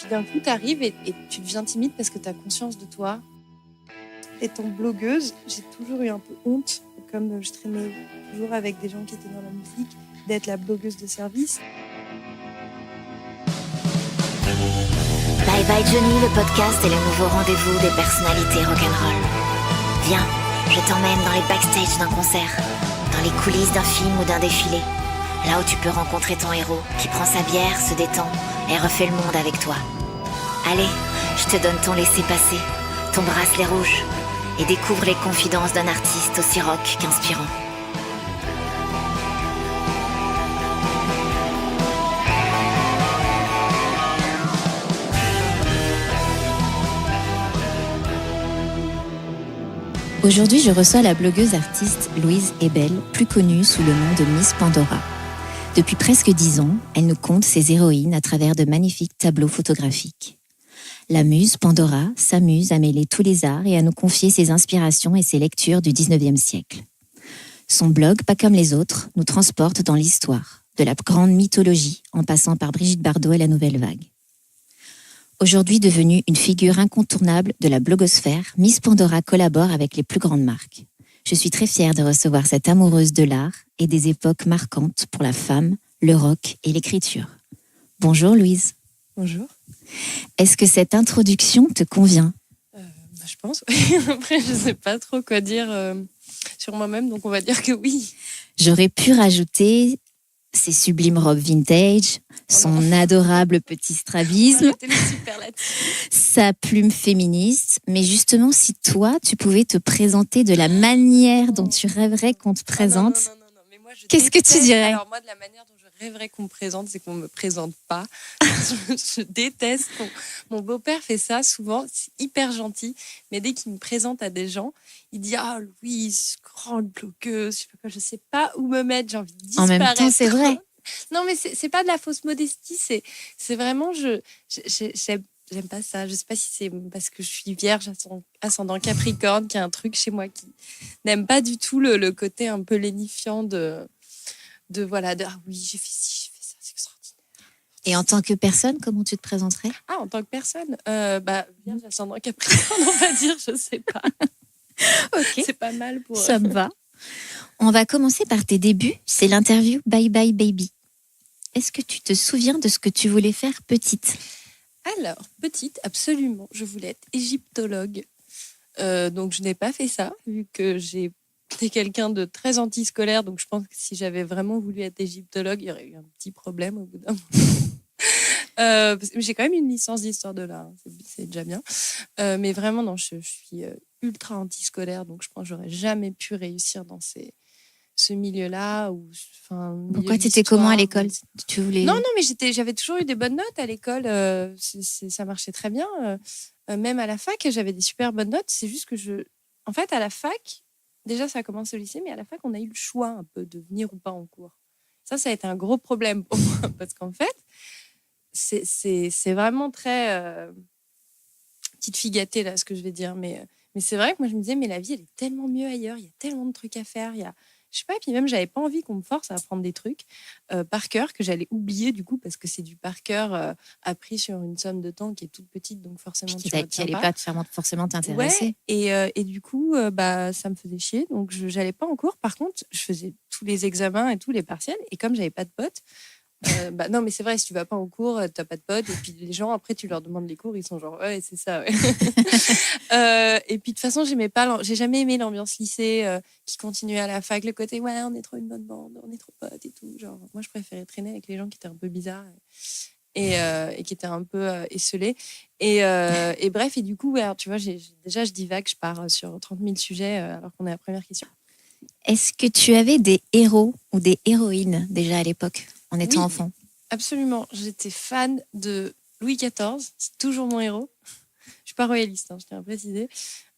Puis d'un coup, t'arrives et tu deviens timide parce que t'as conscience de toi. Étant blogueuse, j'ai toujours eu un peu honte, comme je traînais toujours avec des gens qui étaient dans la musique, d'être la blogueuse de service. Bye Bye Johnny, le podcast est le nouveau rendez-vous des personnalités rock'n'roll. Viens, je t'emmène dans les backstage d'un concert, dans les coulisses d'un film ou d'un défilé, là où tu peux rencontrer ton héros qui prend sa bière, se détend et refait le monde avec toi. Allez, je te donne ton laissez-passer, ton bracelet rouge, et découvre les confidences d'un artiste aussi rock qu'inspirant. Aujourd'hui, je reçois la blogueuse artiste Louise Ebel, plus connue sous le nom de Miss Pandora. Depuis presque 10 ans, elle nous conte ses héroïnes à travers de magnifiques tableaux photographiques. La muse Pandora s'amuse à mêler tous les arts et à nous confier ses inspirations et ses lectures du 19e siècle. Son blog, pas comme les autres, nous transporte dans l'histoire, de la grande mythologie, en passant par Brigitte Bardot et la Nouvelle Vague. Aujourd'hui devenue une figure incontournable de la blogosphère, Miss Pandora collabore avec les plus grandes marques. Je suis très fière de recevoir cette amoureuse de l'art et des époques marquantes pour la femme, le rock et l'écriture. Bonjour Louise. Bonjour. Est-ce que cette introduction te convient ? Je pense. Après, je ne sais pas trop quoi dire sur moi-même, donc on va dire que oui. J'aurais pu rajouter ses sublimes robes vintage, son adorable petit strabisme, sa plume féministe. Mais justement, si toi, tu pouvais te présenter de la manière dont tu rêverais qu'on te présente, non. Mais moi, qu'est-ce que tu dirais ? Alors moi, de la manière dont je rêverais qu'on me présente, c'est qu'on ne me présente pas. je déteste. Mon beau-père fait ça souvent, c'est hyper gentil. Mais dès qu'il me présente à des gens, il dit « Ah, Louise, grande blogueuse, je sais pas où me mettre, j'ai envie de disparaître. » En même temps, c'est vrai. Non, mais c'est pas de la fausse modestie, c'est vraiment, j'aime pas ça. Je sais pas si c'est parce que je suis vierge, ascendant Capricorne, qu'il y a un truc chez moi qui n'aime pas du tout le côté un peu lénifiant de ah oui, j'ai fait ci, j'ai fait ça, c'est extraordinaire. Et en tant que personne, comment tu te présenterais ? Ah, en tant que personne, vierge, ascendant Capricorne, on va dire, je sais pas. Ok, c'est pas mal pour... ça me va. On va commencer par tes débuts, c'est l'interview Bye Bye Baby. Est-ce que tu te souviens de ce que tu voulais faire petite ? Alors, petite, absolument, je voulais être égyptologue. Donc, je n'ai pas fait ça, vu que j'étais quelqu'un de très antiscolaire. Donc, je pense que si j'avais vraiment voulu être égyptologue, il y aurait eu un petit problème au bout d'un moment. J'ai quand même une licence d'histoire de l'art, hein, c'est déjà bien. Mais vraiment, non, je suis ultra antiscolaire. Donc, je pense que j'aurais jamais pu réussir dans ce milieu-là. Pourquoi tu étais comment à l'école ? Tu voulais... Non, mais j'avais toujours eu des bonnes notes à l'école. Ça marchait très bien. Même à la fac, j'avais des super bonnes notes. C'est juste que en fait, à la fac, déjà, ça a commencé au lycée, mais à la fac, on a eu le choix un peu de venir ou pas en cours. Ça a été un gros problème pour moi parce qu'en fait, c'est vraiment très petite fille gâtée, là, ce que je vais dire. Mais c'est vrai que moi, je me disais, mais la vie, elle est tellement mieux ailleurs. Il y a tellement de trucs à faire. Je sais pas, et puis même, j'avais pas envie qu'on me force à apprendre des trucs par cœur que j'allais oublier du coup, parce que c'est du par cœur appris sur une somme de temps qui est toute petite, donc forcément qui n'allait pas forcément t'intéresser. Ouais, et du coup, ça me faisait chier, donc j'allais pas en cours. Par contre, je faisais tous les examens et tous les partiels, et comme j'avais pas de potes, non, mais c'est vrai, si tu vas pas en cours, t'as pas de potes, et puis les gens, après, tu leur demandes les cours, ils sont genre, ouais, c'est ça, ouais. Et puis, de toute façon, j'ai jamais aimé l'ambiance lycée qui continuait à la fac, le côté, ouais, on est trop une bonne bande, on est trop potes et tout. Genre, moi, je préférais traîner avec les gens qui étaient un peu bizarres et qui étaient un peu esselés. Et bref, et du coup, ouais, tu vois, déjà, je divague, je pars sur 30 000 sujets alors qu'on est à la première question. Est-ce que tu avais des héros ou des héroïnes déjà à l'époque, en étant enfant ? Absolument. J'étais fan de Louis XIV. C'est toujours mon héros. Je suis pas royaliste, hein, je tiens à préciser.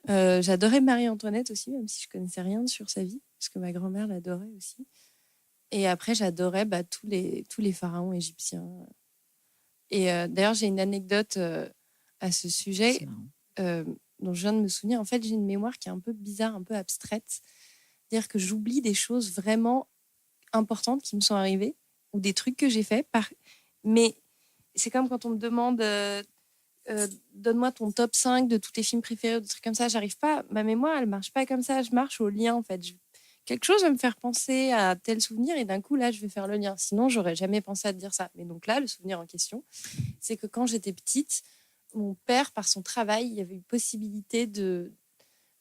J'adorais Marie-Antoinette aussi, même si je connaissais rien sur sa vie, parce que ma grand-mère l'adorait aussi. Et après, j'adorais tous les pharaons égyptiens. Et d'ailleurs, j'ai une anecdote à ce sujet dont je viens de me souvenir. En fait, j'ai une mémoire qui est un peu bizarre, un peu abstraite. C'est-à-dire que j'oublie des choses vraiment importantes qui me sont arrivées ou des trucs que j'ai faits. Mais c'est comme quand on me demande donne-moi ton top 5 de tous tes films préférés, des trucs comme ça. J'arrive pas. Ma mémoire, elle marche pas comme ça. Je marche au lien, en fait. Quelque chose va me faire penser à tel souvenir et d'un coup, là, je vais faire le lien. Sinon, j'aurais jamais pensé à te dire ça. Mais donc là, le souvenir en question, c'est que quand j'étais petite, mon père, par son travail, il y avait eu possibilité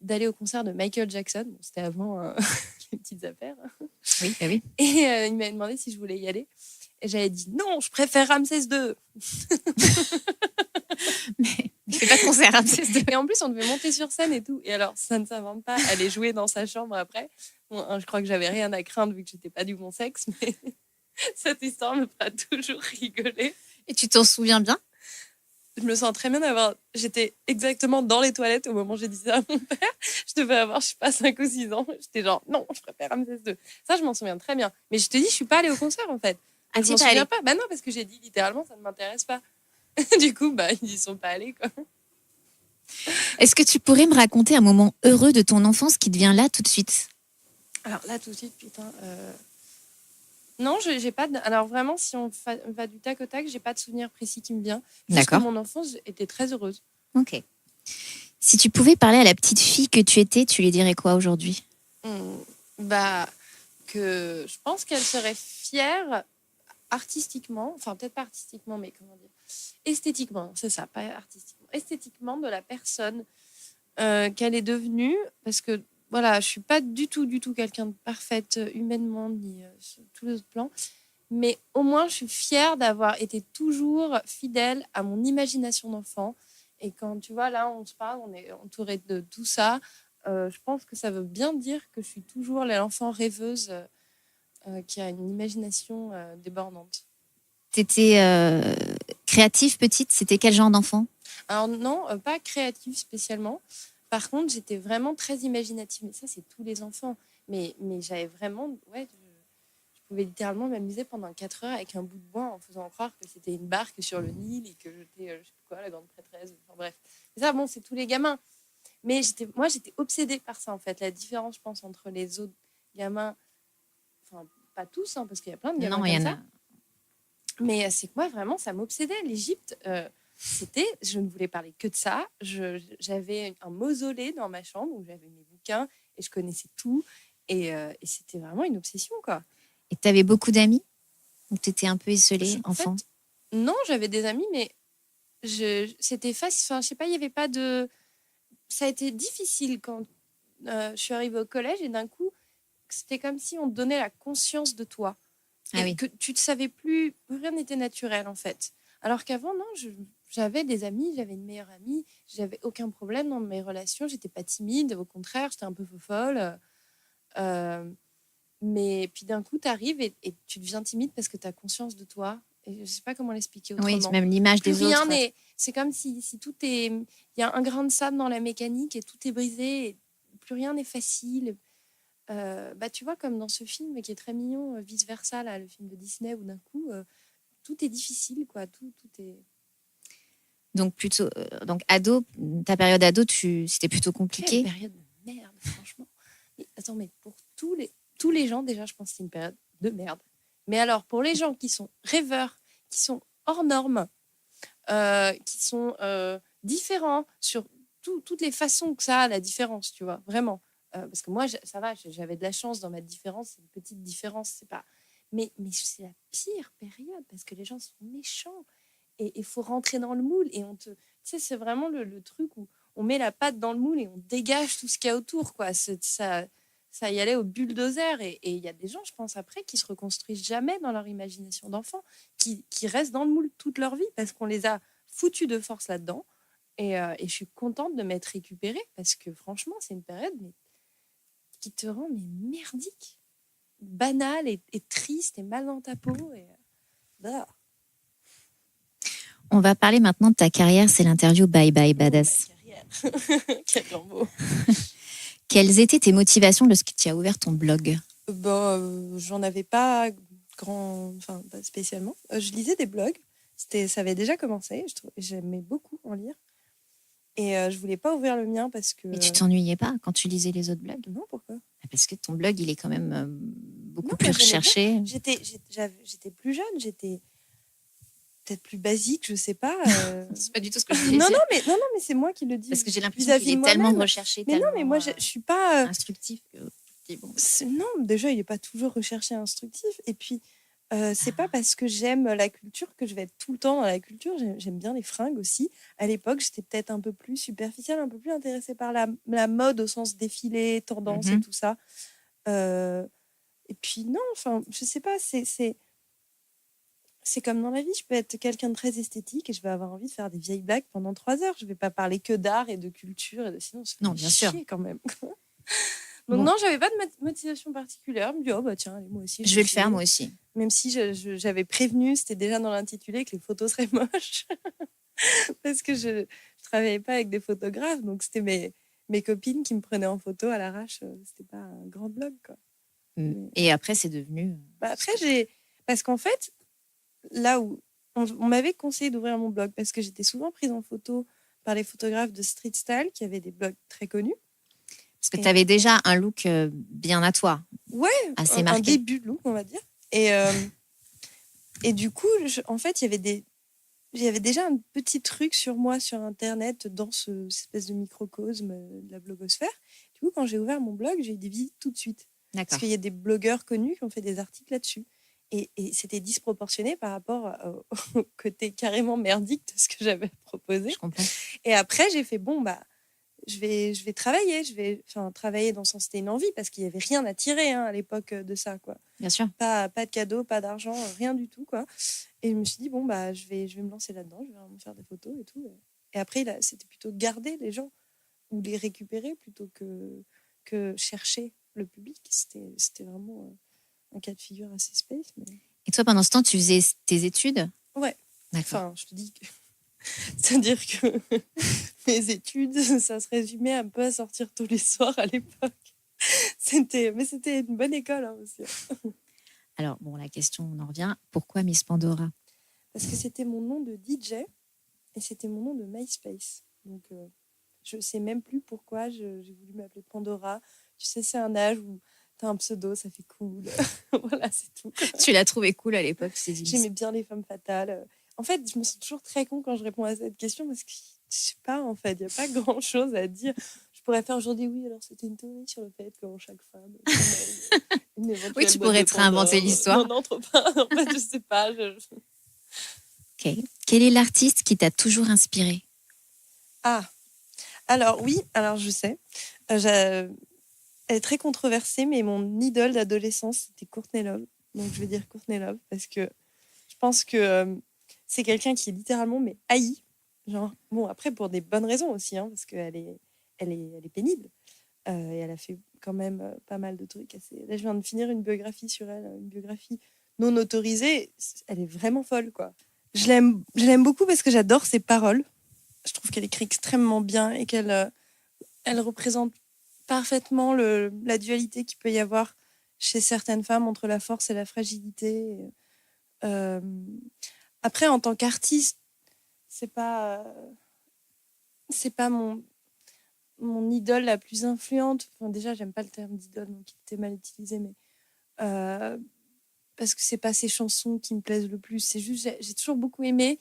d'aller au concert de Michael Jackson. Bon, c'était avant les petites affaires. Oui, oui. Et il m'avait demandé si je voulais y aller. Et j'avais dit non, je préfère Ramsès II. Mais il fait pas de concert, Ramsès II. Et en plus, on devait monter sur scène et tout. Et alors, ça ne s'invente pas. Aller jouer dans sa chambre après. Bon, je crois que j'avais rien à craindre vu que j'étais pas du bon sexe. Mais cette histoire me fera toujours rigoler. Et tu t'en souviens bien? Je me sens très bien d'avoir... J'étais exactement dans les toilettes au moment où j'ai dit ça à mon père. Je devais avoir, je sais pas, 5 ou 6 ans. J'étais genre, non, je préfère Ramsès II. Ça, je m'en souviens très bien. Mais je te dis, je suis pas allée au concert, en fait. Ah, Je m'en souviens pas. Bah non, parce que j'ai dit littéralement, ça ne m'intéresse pas. Du coup, bah, ils y sont pas allés, quoi. Est-ce que tu pourrais me raconter un moment heureux de ton enfance qui te vient là tout de suite? Alors là, tout de suite, putain... Non, j'ai pas de... Alors vraiment, si on va du tac au tac, j'ai pas de souvenir précis qui me vient. Juste que mon enfance était très heureuse. Ok. Si tu pouvais parler à la petite fille que tu étais, tu lui dirais quoi aujourd'hui? Bah, que je pense qu'elle serait fière artistiquement, enfin peut-être pas artistiquement, mais comment dire, esthétiquement, c'est ça, pas artistiquement, esthétiquement de la personne qu'elle est devenue, parce que voilà, je suis pas du tout quelqu'un de parfaite humainement ni sur tous les autres plans, mais au moins je suis fière d'avoir été toujours fidèle à mon imagination d'enfant. Et quand tu vois là, on se parle, on est entouré de tout ça. Je pense que ça veut bien dire que je suis toujours l'enfant rêveuse qui a une imagination débordante. T'étais créative petite? C'était quel genre d'enfant? Alors non, pas créative spécialement. Par contre, j'étais vraiment très imaginative. Mais ça, c'est tous les enfants. Mais j'avais vraiment... Ouais, je pouvais littéralement m'amuser pendant 4 heures avec un bout de bois en faisant croire que c'était une barque sur le Nil et que j'étais, je sais plus quoi, la grande prêtresse. Enfin bref. Mais ça, bon, c'est tous les gamins. Mais moi, j'étais obsédée par ça, en fait. La différence, je pense, entre les autres gamins... Enfin, pas tous, hein, parce qu'il y a plein de gamins comme ça. Mais c'est que moi, vraiment, ça m'obsédait. L'Égypte... je ne voulais parler que de ça. J'avais un mausolée dans ma chambre où j'avais mes bouquins et je connaissais tout. Et c'était vraiment une obsession, quoi. Et tu avais beaucoup d'amis? Ou tu étais un peu isolée, enfant? En fait, non, j'avais des amis, mais c'était facile. Enfin, je sais pas, il n'y avait pas de... Ça a été difficile quand je suis arrivée au collège et d'un coup, c'était comme si on te donnait la conscience de toi. Et que tu ne savais plus, rien n'était naturel, en fait. Alors qu'avant, non, j'avais des amis, j'avais une meilleure amie, j'avais aucun problème dans mes relations, j'étais pas timide, au contraire, j'étais un peu folle. Mais puis d'un coup, tu arrives et tu deviens timide parce que tu as conscience de toi. Et je sais pas comment l'expliquer autrement. Oui, même l'image des autres. C'est comme si tout est... Il y a un grain de sable dans la mécanique et tout est brisé, et plus rien n'est facile. Bah, tu vois, comme dans ce film qui est très mignon, Vice Versa, là, le film de Disney, où d'un coup... tout est difficile, quoi. Tout est... Donc, plutôt, donc ado, ta période ado, c'était plutôt compliqué. Quelle période de merde, franchement. Mais, attends, mais pour tous les gens, déjà, je pense que c'est une période de merde. Mais alors, pour les gens qui sont rêveurs, qui sont hors normes, qui sont différents sur toutes les façons que ça a, la différence, tu vois, vraiment. Parce que moi, ça va, j'avais de la chance dans ma différence, c'est une petite différence, c'est pas... Mais c'est la pire période parce que les gens sont méchants et il faut rentrer dans le moule et on te... Tu sais, c'est vraiment le truc où on met la patte dans le moule et on dégage tout ce qu'il y a autour, quoi. Ça y allait au bulldozer et il y a des gens, je pense, après, qui se reconstruisent jamais dans leur imagination d'enfant, qui restent dans le moule toute leur vie parce qu'on les a foutus de force là-dedans. Et je suis contente de m'être récupérée parce que franchement, c'est une période qui te rend merdique. Banal et triste et mal dans ta peau. On va parler maintenant de ta carrière, c'est l'interview Bye Bye Badass. Quel grand mot. Quelles étaient tes motivations lorsque tu as ouvert ton blog? J'en avais pas pas spécialement. Je lisais des blogs, ça avait déjà commencé, j'aimais beaucoup en lire. Et je voulais pas ouvrir le mien parce que... Mais tu t'ennuyais pas quand tu lisais les autres blogs? Non, pourquoi? Parce que ton blog, il est quand même beaucoup plus recherché. J'étais plus jeune, peut-être plus basique, je sais pas. C'est pas du tout ce que je voulais non, dire. mais c'est moi qui le dis. Parce que j'ai l'impression vis-à-vis qu'il de est tellement moi-même. recherché, Mais non, mais moi, je suis pas... instructif que... Bon. Non, déjà, il n'est pas toujours recherché instructif. Et puis, c'est pas parce que j'aime la culture que je vais être tout le temps dans la culture. J'aime bien les fringues aussi. À l'époque, j'étais peut-être un peu plus superficielle, un peu plus intéressée par la mode au sens défilé, tendance et tout ça. Et puis, non, enfin, je sais pas, c'est comme dans la vie. Je peux être quelqu'un de très esthétique et je vais avoir envie de faire des vieilles blagues pendant 3 heures. Je vais pas parler que d'art et de culture. Sinon, ça fait bien sûr. quand même. Donc non, j'avais pas de motivation particulière. Je me dis, oh bah tiens, allez, moi aussi. Je vais le faire, moi aussi. Même si j'avais prévenu, c'était déjà dans l'intitulé, que les photos seraient moches. Parce que je travaillais pas avec des photographes. Donc c'était mes copines qui me prenaient en photo à l'arrache. C'était pas un grand blog, quoi. Et après, c'est devenu... après, parce qu'en fait, là où on m'avait conseillé d'ouvrir mon blog, parce que j'étais souvent prise en photo par les photographes de street style qui avaient des blogs très connus. Parce que tu avais déjà un look bien à toi. Ouais, assez marqué. Un début de look, on va dire. Et du coup, en fait, il y avait déjà un petit truc sur moi sur Internet dans cette espèce de microcosme de la blogosphère. Du coup, quand j'ai ouvert mon blog, j'ai eu des visites tout de suite. D'accord. Parce qu'il y a des blogueurs connus qui ont fait des articles là-dessus. Et c'était disproportionné par rapport au côté carrément merdique de ce que j'avais proposé. Je comprends. Et après, j'ai fait, bon, bah, je vais travailler. Travailler dans le sens, c'était une envie, parce qu'il n'y avait rien à tirer à l'époque de ça, quoi. Bien sûr. Pas de cadeaux, pas d'argent, rien du tout, quoi. Et je me suis dit, bon, bah, je vais me lancer là-dedans, je vais vraiment faire des photos et tout. Et après, là, c'était plutôt garder les gens ou les récupérer plutôt que chercher le public. C'était vraiment un cas de figure assez space. Mais... Et toi, pendant ce temps, tu faisais tes études ? Ouais. D'accord. Enfin, je te dis que... C'est-à-dire que mes études, ça se résumait un peu à sortir tous les soirs à l'époque. Mais c'était une bonne école aussi. Alors, bon, la question, on en revient. Pourquoi Miss Pandora ? Parce que c'était mon nom de DJ et c'était mon nom de MySpace. Donc, je ne sais même plus pourquoi j'ai voulu m'appeler Pandora. Tu sais, c'est un âge où tu as un pseudo, ça fait cool. Voilà, c'est tout. Tu l'as trouvé cool à l'époque, c'est J'aimais bien les femmes fatales. En fait, je me sens toujours très con quand je réponds à cette question parce que je sais pas, en fait, il n'y a pas grand-chose à dire. Je pourrais faire aujourd'hui, oui, alors c'était une théorie sur le fait que chaque femme... Oui, tu pourrais te réinventer l'histoire. Non, trop pas. En fait, je sais pas. Ok. Quel est l'artiste qui t'a toujours inspiré ? Ah, alors oui, alors je sais. Elle est très controversée, mais mon idole d'adolescence, c'était Courtney Love. Donc je vais dire Courtney Love parce que je pense que c'est quelqu'un qui est littéralement haï. Genre, bon, après, pour des bonnes raisons aussi, parce qu'elle est pénible. Et elle a fait quand même pas mal de trucs. Là, je viens de finir une biographie sur elle, une biographie non autorisée. Elle est vraiment folle, quoi. Je l'aime beaucoup parce que j'adore ses paroles. Je trouve qu'elle écrit extrêmement bien et qu'elle représente parfaitement la dualité qu'il peut y avoir chez certaines femmes entre la force et la fragilité. Après, en tant qu'artiste, c'est pas mon idole la plus influente. Enfin, déjà, j'aime pas le terme d'idole, donc il était mal utilisé, mais parce que c'est pas ses chansons qui me plaisent le plus. C'est juste, j'ai toujours beaucoup aimé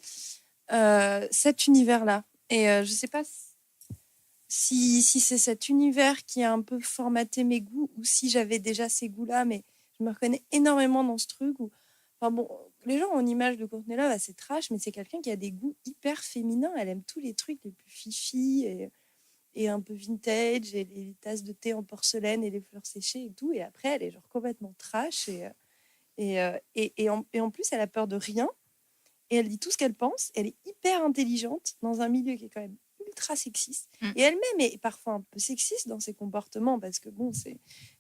cet univers-là. Et je sais pas si c'est cet univers qui a un peu formaté mes goûts ou si j'avais déjà ces goûts-là, mais je me reconnais énormément dans ce truc où, enfin bon, les gens ont une image de Courtney Love assez trash, mais c'est quelqu'un qui a des goûts hyper féminins. Elle aime tous les trucs les plus fifi et un peu vintage, et les tasses de thé en porcelaine et les fleurs séchées et tout. Et après, elle est genre complètement trash et en plus, elle a peur de rien et elle dit tout ce qu'elle pense. Elle est hyper intelligente dans un milieu qui est quand même ultra sexiste. Et elle-même est parfois un peu sexiste dans ses comportements parce que bon, c'est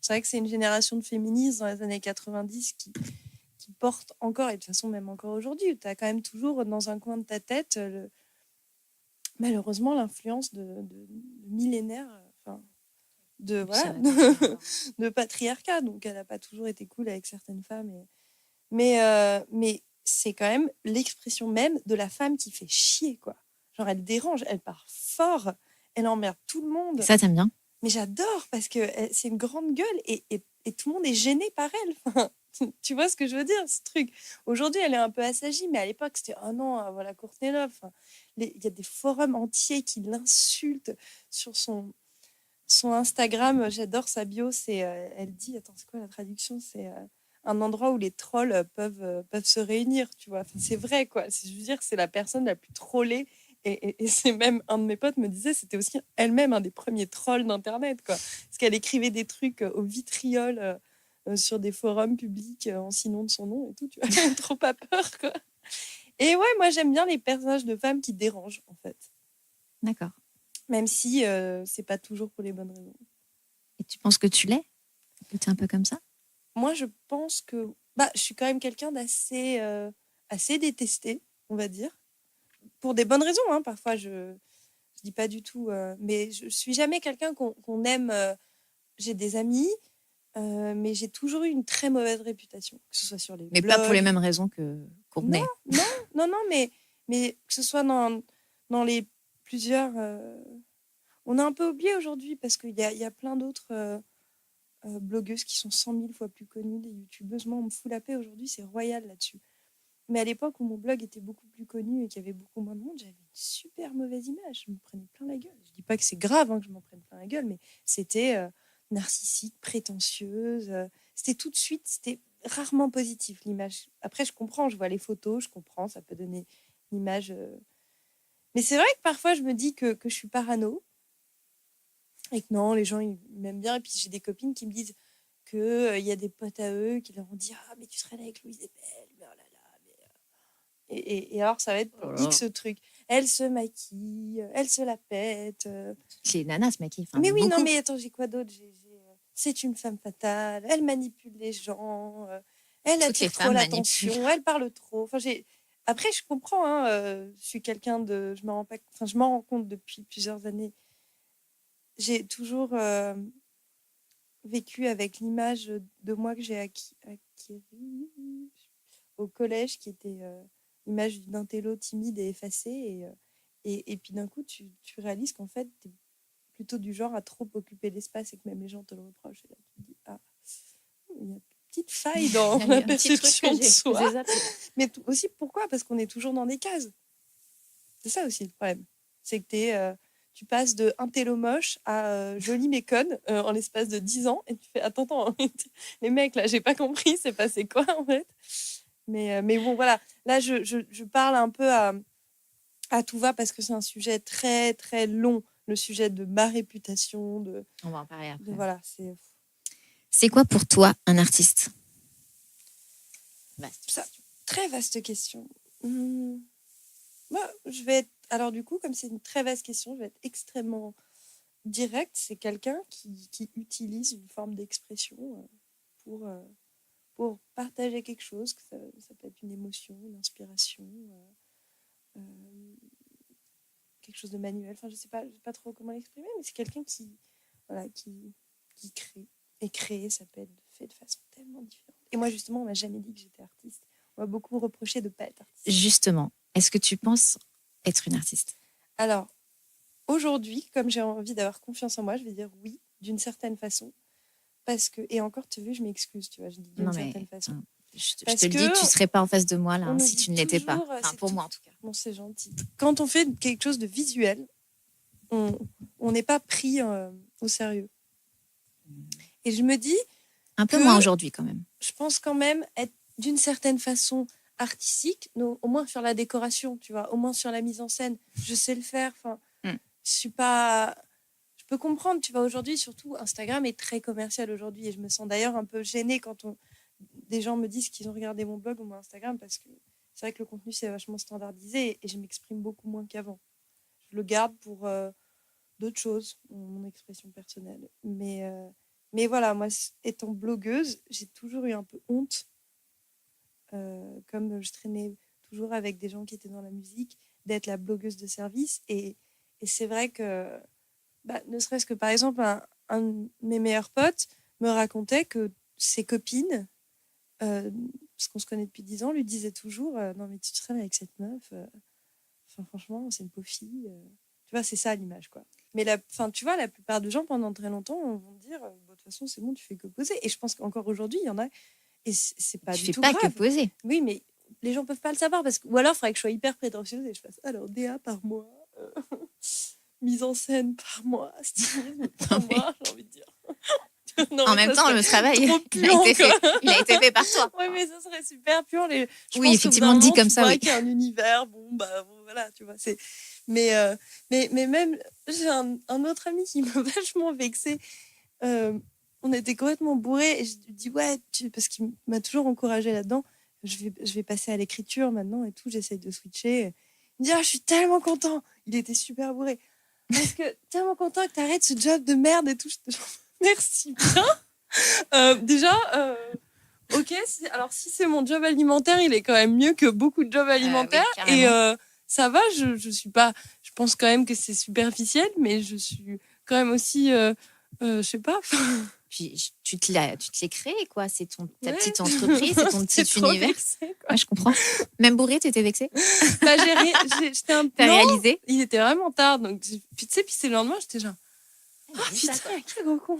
vrai que c'est une génération de féministes dans les années 90 qui porte encore, et de toute façon même encore aujourd'hui, tu as quand même toujours dans un coin de ta tête malheureusement l'influence de millénaires de patriarcat. Donc elle n'a pas toujours été cool avec certaines femmes. Mais c'est quand même l'expression même de la femme qui fait chier, quoi. Genre elle dérange, elle part fort, elle emmerde tout le monde. Ça, t'aimes bien ? Mais j'adore parce que c'est une grande gueule et tout le monde est gêné par elle. Tu vois ce que je veux dire, ce truc. Aujourd'hui, elle est un peu assagie, mais à l'époque, c'était oh non, voilà Courtney Love. Enfin, il y a des forums entiers qui l'insultent sur son Instagram. J'adore sa bio. Elle dit, attends, c'est quoi la traduction? C'est un endroit où les trolls peuvent se réunir, tu vois. Enfin, c'est vrai, quoi. Je veux dire, c'est la personne la plus trollée. Et c'est même, un de mes potes me disait, c'était aussi elle-même un des premiers trolls d'Internet, quoi. Parce qu'elle écrivait des trucs au vitriol sur des forums publics en signant de son nom et tout, tu vois. Trop pas peur, quoi. Et ouais, moi, j'aime bien les personnages de femmes qui dérangent, en fait. D'accord. Même si c'est pas toujours pour les bonnes raisons. Et tu penses que tu l'es? Que tu es un peu comme ça? Moi, je pense que je suis quand même quelqu'un d'assez assez détesté, on va dire. Pour des bonnes raisons, hein. Parfois, je dis pas du tout. Mais je suis jamais quelqu'un qu'on aime. J'ai des amis, mais j'ai toujours eu une très mauvaise réputation. Que ce soit sur les Mais blogs. pas pour les mêmes raisons que Courtney. Non, mais que ce soit dans les plusieurs... On a un peu oublié aujourd'hui parce qu'il y a plein d'autres blogueuses qui sont 100 000 fois plus connues, des youtubeuses. Moi, on me fout la paix aujourd'hui, c'est royal là-dessus. Mais à l'époque où mon blog était beaucoup plus connu et qu'il y avait beaucoup moins de monde, j'avais une super mauvaise image. Je me prenais plein la gueule. Je dis pas que c'est grave que je m'en prenne plein la gueule, mais c'était narcissique, prétentieuse. C'était tout de suite, c'était rarement positif l'image. Après, je comprends, je vois les photos, je comprends, ça peut donner une image. Mais c'est vrai que parfois, je me dis que je suis parano et que non, les gens ils m'aiment bien. Et puis j'ai des copines qui me disent qu'il y a des potes à eux qui leur ont dit ah mais tu serais là avec Louise et Belle, mais oh là là. Et alors, ça va être pour X truc. Elle se maquille, elle se la pète. Les nanas se maquillent. Mais oui, beaucoup. non, mais attends, j'ai quoi d'autre? C'est une femme fatale, elle manipule les gens, elle attire trop l'attention, elle parle trop. Enfin, après, je comprends, hein, je suis quelqu'un de... Je m'en rends compte depuis plusieurs années. J'ai toujours vécu avec l'image de moi que j'ai acquis au collège, qui était l'image d'un télo timide et effacé. Et puis d'un coup, tu réalises qu'en fait, tu es plutôt du genre à trop occuper l'espace et que même les gens te le reprochent. Et là, tu te dis, ah, il y a une petite faille dans la perception de soi. Mais aussi, pourquoi? Parce qu'on est toujours dans des cases. C'est ça aussi le problème. C'est que tu passes de un télo moche à joli mais conne en l'espace de 10 ans. Et tu fais, attends, les mecs, là, j'ai pas compris, c'est passé quoi, en fait? Mais bon, voilà. Là, je parle un peu à tout va parce que c'est un sujet très, très long, le sujet de ma réputation. On va en parler après. Voilà, c'est quoi pour toi un artiste? Ça, très vaste question. Moi, je vais être... Alors du coup, comme c'est une très vaste question, je vais être extrêmement directe. C'est quelqu'un qui utilise une forme d'expression pour partager quelque chose. Ça peut être une émotion, une inspiration, quelque chose de manuel. Enfin, je sais pas trop comment l'exprimer, mais c'est quelqu'un qui crée. Et créer, ça peut être fait de façon tellement différente. Et moi, justement, on m'a jamais dit que j'étais artiste. On m'a beaucoup reproché de ne pas être artiste. Justement, est-ce que tu penses être une artiste? Alors, aujourd'hui, comme j'ai envie d'avoir confiance en moi, je vais dire oui, d'une certaine façon. Parce que, et encore, tu as vu, je m'excuse, tu vois, je dis d'une certaine façon. Je te le dis, tu ne serais pas en face de moi là, si tu ne l'étais pas. Enfin, pour moi, en tout cas. Bon, c'est gentil. Quand on fait quelque chose de visuel, on n'est pas pris au sérieux. Et je me dis... Un peu moins aujourd'hui, quand même. Je pense quand même être d'une certaine façon artistique, au moins sur la décoration, tu vois, au moins sur la mise en scène. Je sais le faire. Enfin, je suis pas... Je peux comprendre, tu vois, aujourd'hui, surtout, Instagram est très commercial aujourd'hui. Et je me sens d'ailleurs un peu gênée quand des gens me disent qu'ils ont regardé mon blog ou mon Instagram, parce que c'est vrai que le contenu, c'est vachement standardisé et je m'exprime beaucoup moins qu'avant. Je le garde pour d'autres choses, mon expression personnelle. Mais voilà, moi, étant blogueuse, j'ai toujours eu un peu honte, comme je traînais toujours avec des gens qui étaient dans la musique, d'être la blogueuse de service. Et c'est vrai que, ne serait-ce que par exemple, un de mes meilleurs potes me racontait que ses copines, parce qu'on se connaît depuis 10 ans, lui disaient toujours non mais tu traînes avec cette meuf, franchement, c'est une pauvre fille. Tu vois, c'est ça l'image, quoi. Mais tu vois, la plupart des gens, pendant très longtemps, vont dire de toute façon, c'est bon, tu fais que poser. Et je pense qu'encore aujourd'hui, il y en a. Et c'est pas Tu du fais tout pas grave. que poser. Oui, mais les gens peuvent pas le savoir. Ou alors, il faudrait que je sois hyper prétentieuse et je fasse alors DA par mois, mise en scène par mois, stylisme par Non, mais- mois, j'ai envie de dire. Non, En mais même ça temps, serait le travail, trop il a puant, été fait. quoi. Il a été fait par toi. Ouais, mais ça serait super pur. Je Oui, pense effectivement, qu'au bout d'un dit moment, comme tu ça, vois oui. qu'il y a un univers. Bon, voilà, tu vois. Mais même, j'ai un autre ami qui m'a vachement vexée. On était complètement bourrés et je lui dis ouais, parce qu'il m'a toujours encouragée là-dedans. Je vais passer à l'écriture maintenant et tout. J'essaye de switcher. Il me dit je suis tellement content. Il était super bourré. Parce que tellement content que tu arrêtes ce job de merde et tout. J'étais genre, merci bien. Déjà, ok. Alors si c'est mon job alimentaire, il est quand même mieux que beaucoup de jobs alimentaires. Oui, Et ça va. Je suis pas. Je pense quand même que c'est superficiel, mais je suis quand même aussi. Je sais pas. Puis tu te l'es créé, quoi. C'est ta Ouais. petite entreprise, c'est ton J'étais petit trop univers. vexée, quoi. Ouais, je comprends. Même bourré, tu étais vexée. Bah, j'étais un peu. T'as Non, réalisé. il était vraiment tard. Donc, puis tu sais, puis c'est le lendemain, j'étais genre. Oh putain, quel gros con.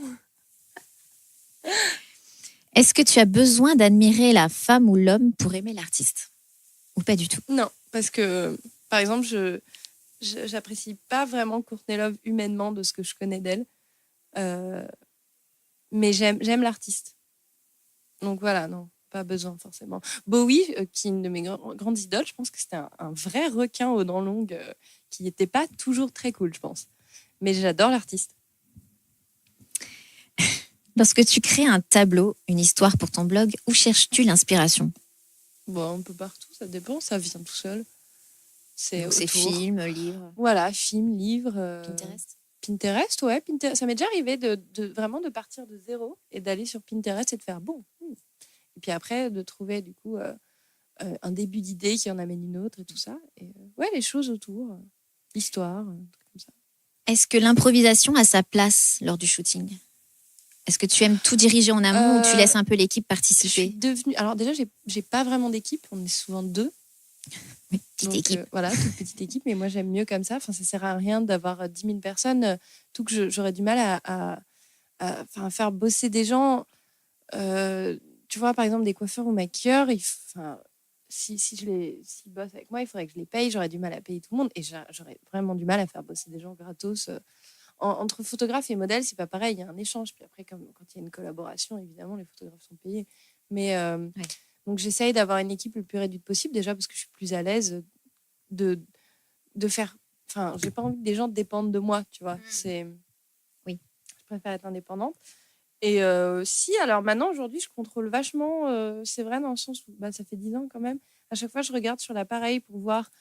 Est-ce que tu as besoin d'admirer la femme ou l'homme pour aimer l'artiste? Ou pas du tout? Non, parce que, par exemple, j'apprécie pas vraiment Courtney Love humainement de ce que je connais d'elle. Mais j'aime l'artiste. Donc voilà, non, pas besoin forcément. Bowie, qui est une de mes grandes idoles, je pense que c'était un vrai requin aux dents longues qui n'était pas toujours très cool, je pense. Mais j'adore l'artiste. Lorsque tu crées un tableau, une histoire pour ton blog, où cherches-tu l'inspiration? Bon, un peu partout, ça dépend, ça vient tout seul. C'est Donc, c'est autour. film, livre, Voilà, film, livre. Pinterest. Pinterest, ouais. Ça m'est déjà arrivé vraiment de partir de zéro et d'aller sur Pinterest et de faire bon. Et puis après, de trouver du coup un début d'idée qui en amène une autre et tout ça. Et ouais, les choses autour, l'histoire, trucs comme ça. Est-ce que l'improvisation a sa place lors du shooting? Est-ce que tu aimes tout diriger en amont ou tu laisses un peu l'équipe Je suis participer? devenue. Alors déjà, j'ai pas vraiment d'équipe. On est souvent deux. Oui, petite Donc, équipe. voilà, toute petite équipe. Mais moi, j'aime mieux comme ça. Enfin, ça sert à rien d'avoir 10 000 personnes. Tout que j'aurais du mal à faire bosser des gens. Tu vois, par exemple, des coiffeurs ou maquilleurs, s'ils bossent avec moi, il faudrait que je les paye. J'aurais du mal à payer tout le monde. Et j'aurais vraiment du mal à faire bosser des gens gratos. Entre photographe et modèle, c'est pas pareil. Il y a un échange. Puis après, quand il y a une collaboration, évidemment, les photographes sont payés. Mais donc, j'essaye d'avoir une équipe le plus réduite possible, déjà parce que je suis plus à l'aise de faire. Enfin, j'ai pas envie que des gens dépendent de moi, tu vois. Oui. Je préfère être indépendante. Et alors maintenant, aujourd'hui, je contrôle vachement. C'est vrai dans le sens où ça fait 10 ans quand même. À chaque fois, je regarde sur l'appareil pour voir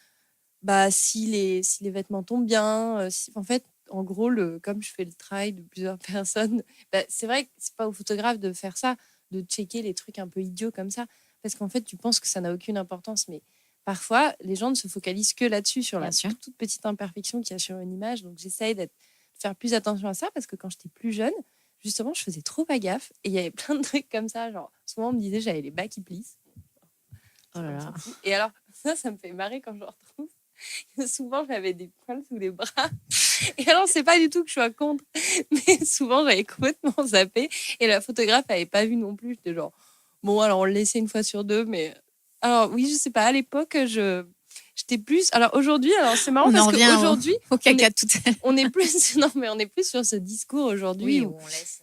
si les vêtements tombent bien. En fait, en gros, comme je fais le travail de plusieurs personnes, c'est vrai que c'est pas au photographe de faire ça, de checker les trucs un peu idiots comme ça. Parce qu'en fait, tu penses que ça n'a aucune importance. Mais parfois, les gens ne se focalisent que là-dessus, sur la toute petite imperfection qu'il y a sur une image. Donc, j'essaye de faire plus attention à ça parce que quand j'étais plus jeune, justement, je faisais trop pas gaffe. Et il y avait plein de trucs comme ça. Genre, souvent, on me disait j'avais les bas qui plissent. Oh là là. Et alors, ça me fait marrer quand je retrouve. Souvent, j'avais des poils sous les bras. Et alors, c'est pas du tout que je sois contre. Mais souvent, j'avais complètement zappé. Et la photographe n'avait pas vu non plus. J'étais genre, bon, alors on le laissait une fois sur deux. Mais alors, oui, je sais pas. À l'époque, j'étais plus. Alors aujourd'hui, c'est marrant parce qu'aujourd'hui, au caca tout à l'heure. on est plus. Non, mais on est plus sur ce discours aujourd'hui. Oui, où on laisse.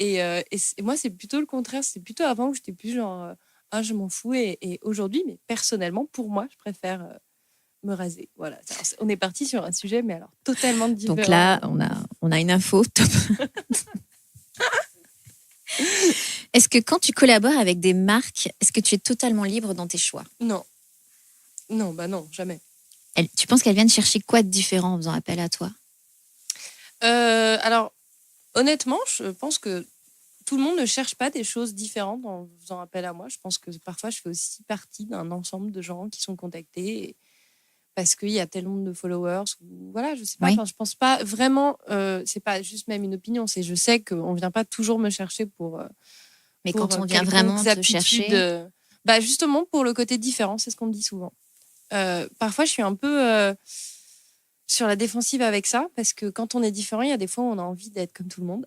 Et moi, c'est plutôt le contraire. C'est plutôt avant où j'étais plus genre, je m'en fous. Et aujourd'hui, mais personnellement, pour moi, je préfère me raser. Voilà. Alors, on est parti sur un sujet, mais alors totalement différent. Donc là, on a une info top. Est-ce que quand tu collabores avec des marques, est-ce que tu es totalement libre dans tes choix? Non. Non, non, jamais. Tu penses qu'elles viennent chercher quoi de différent en faisant appel à toi? Alors, honnêtement, je pense que tout le monde ne cherche pas des choses différentes en faisant appel à moi. Je pense que parfois, je fais aussi partie d'un ensemble de gens qui sont contactés parce qu'il y a tel nombre de followers. Voilà, je sais pas. Oui. Je pense pas vraiment. C'est pas juste même une opinion. Je sais qu'on vient pas toujours me chercher pour. Mais quand on vient vraiment te chercher, justement pour le côté différent, c'est ce qu'on me dit souvent. Parfois, je suis un peu sur la défensive avec ça parce que quand on est différent, il y a des fois où on a envie d'être comme tout le monde.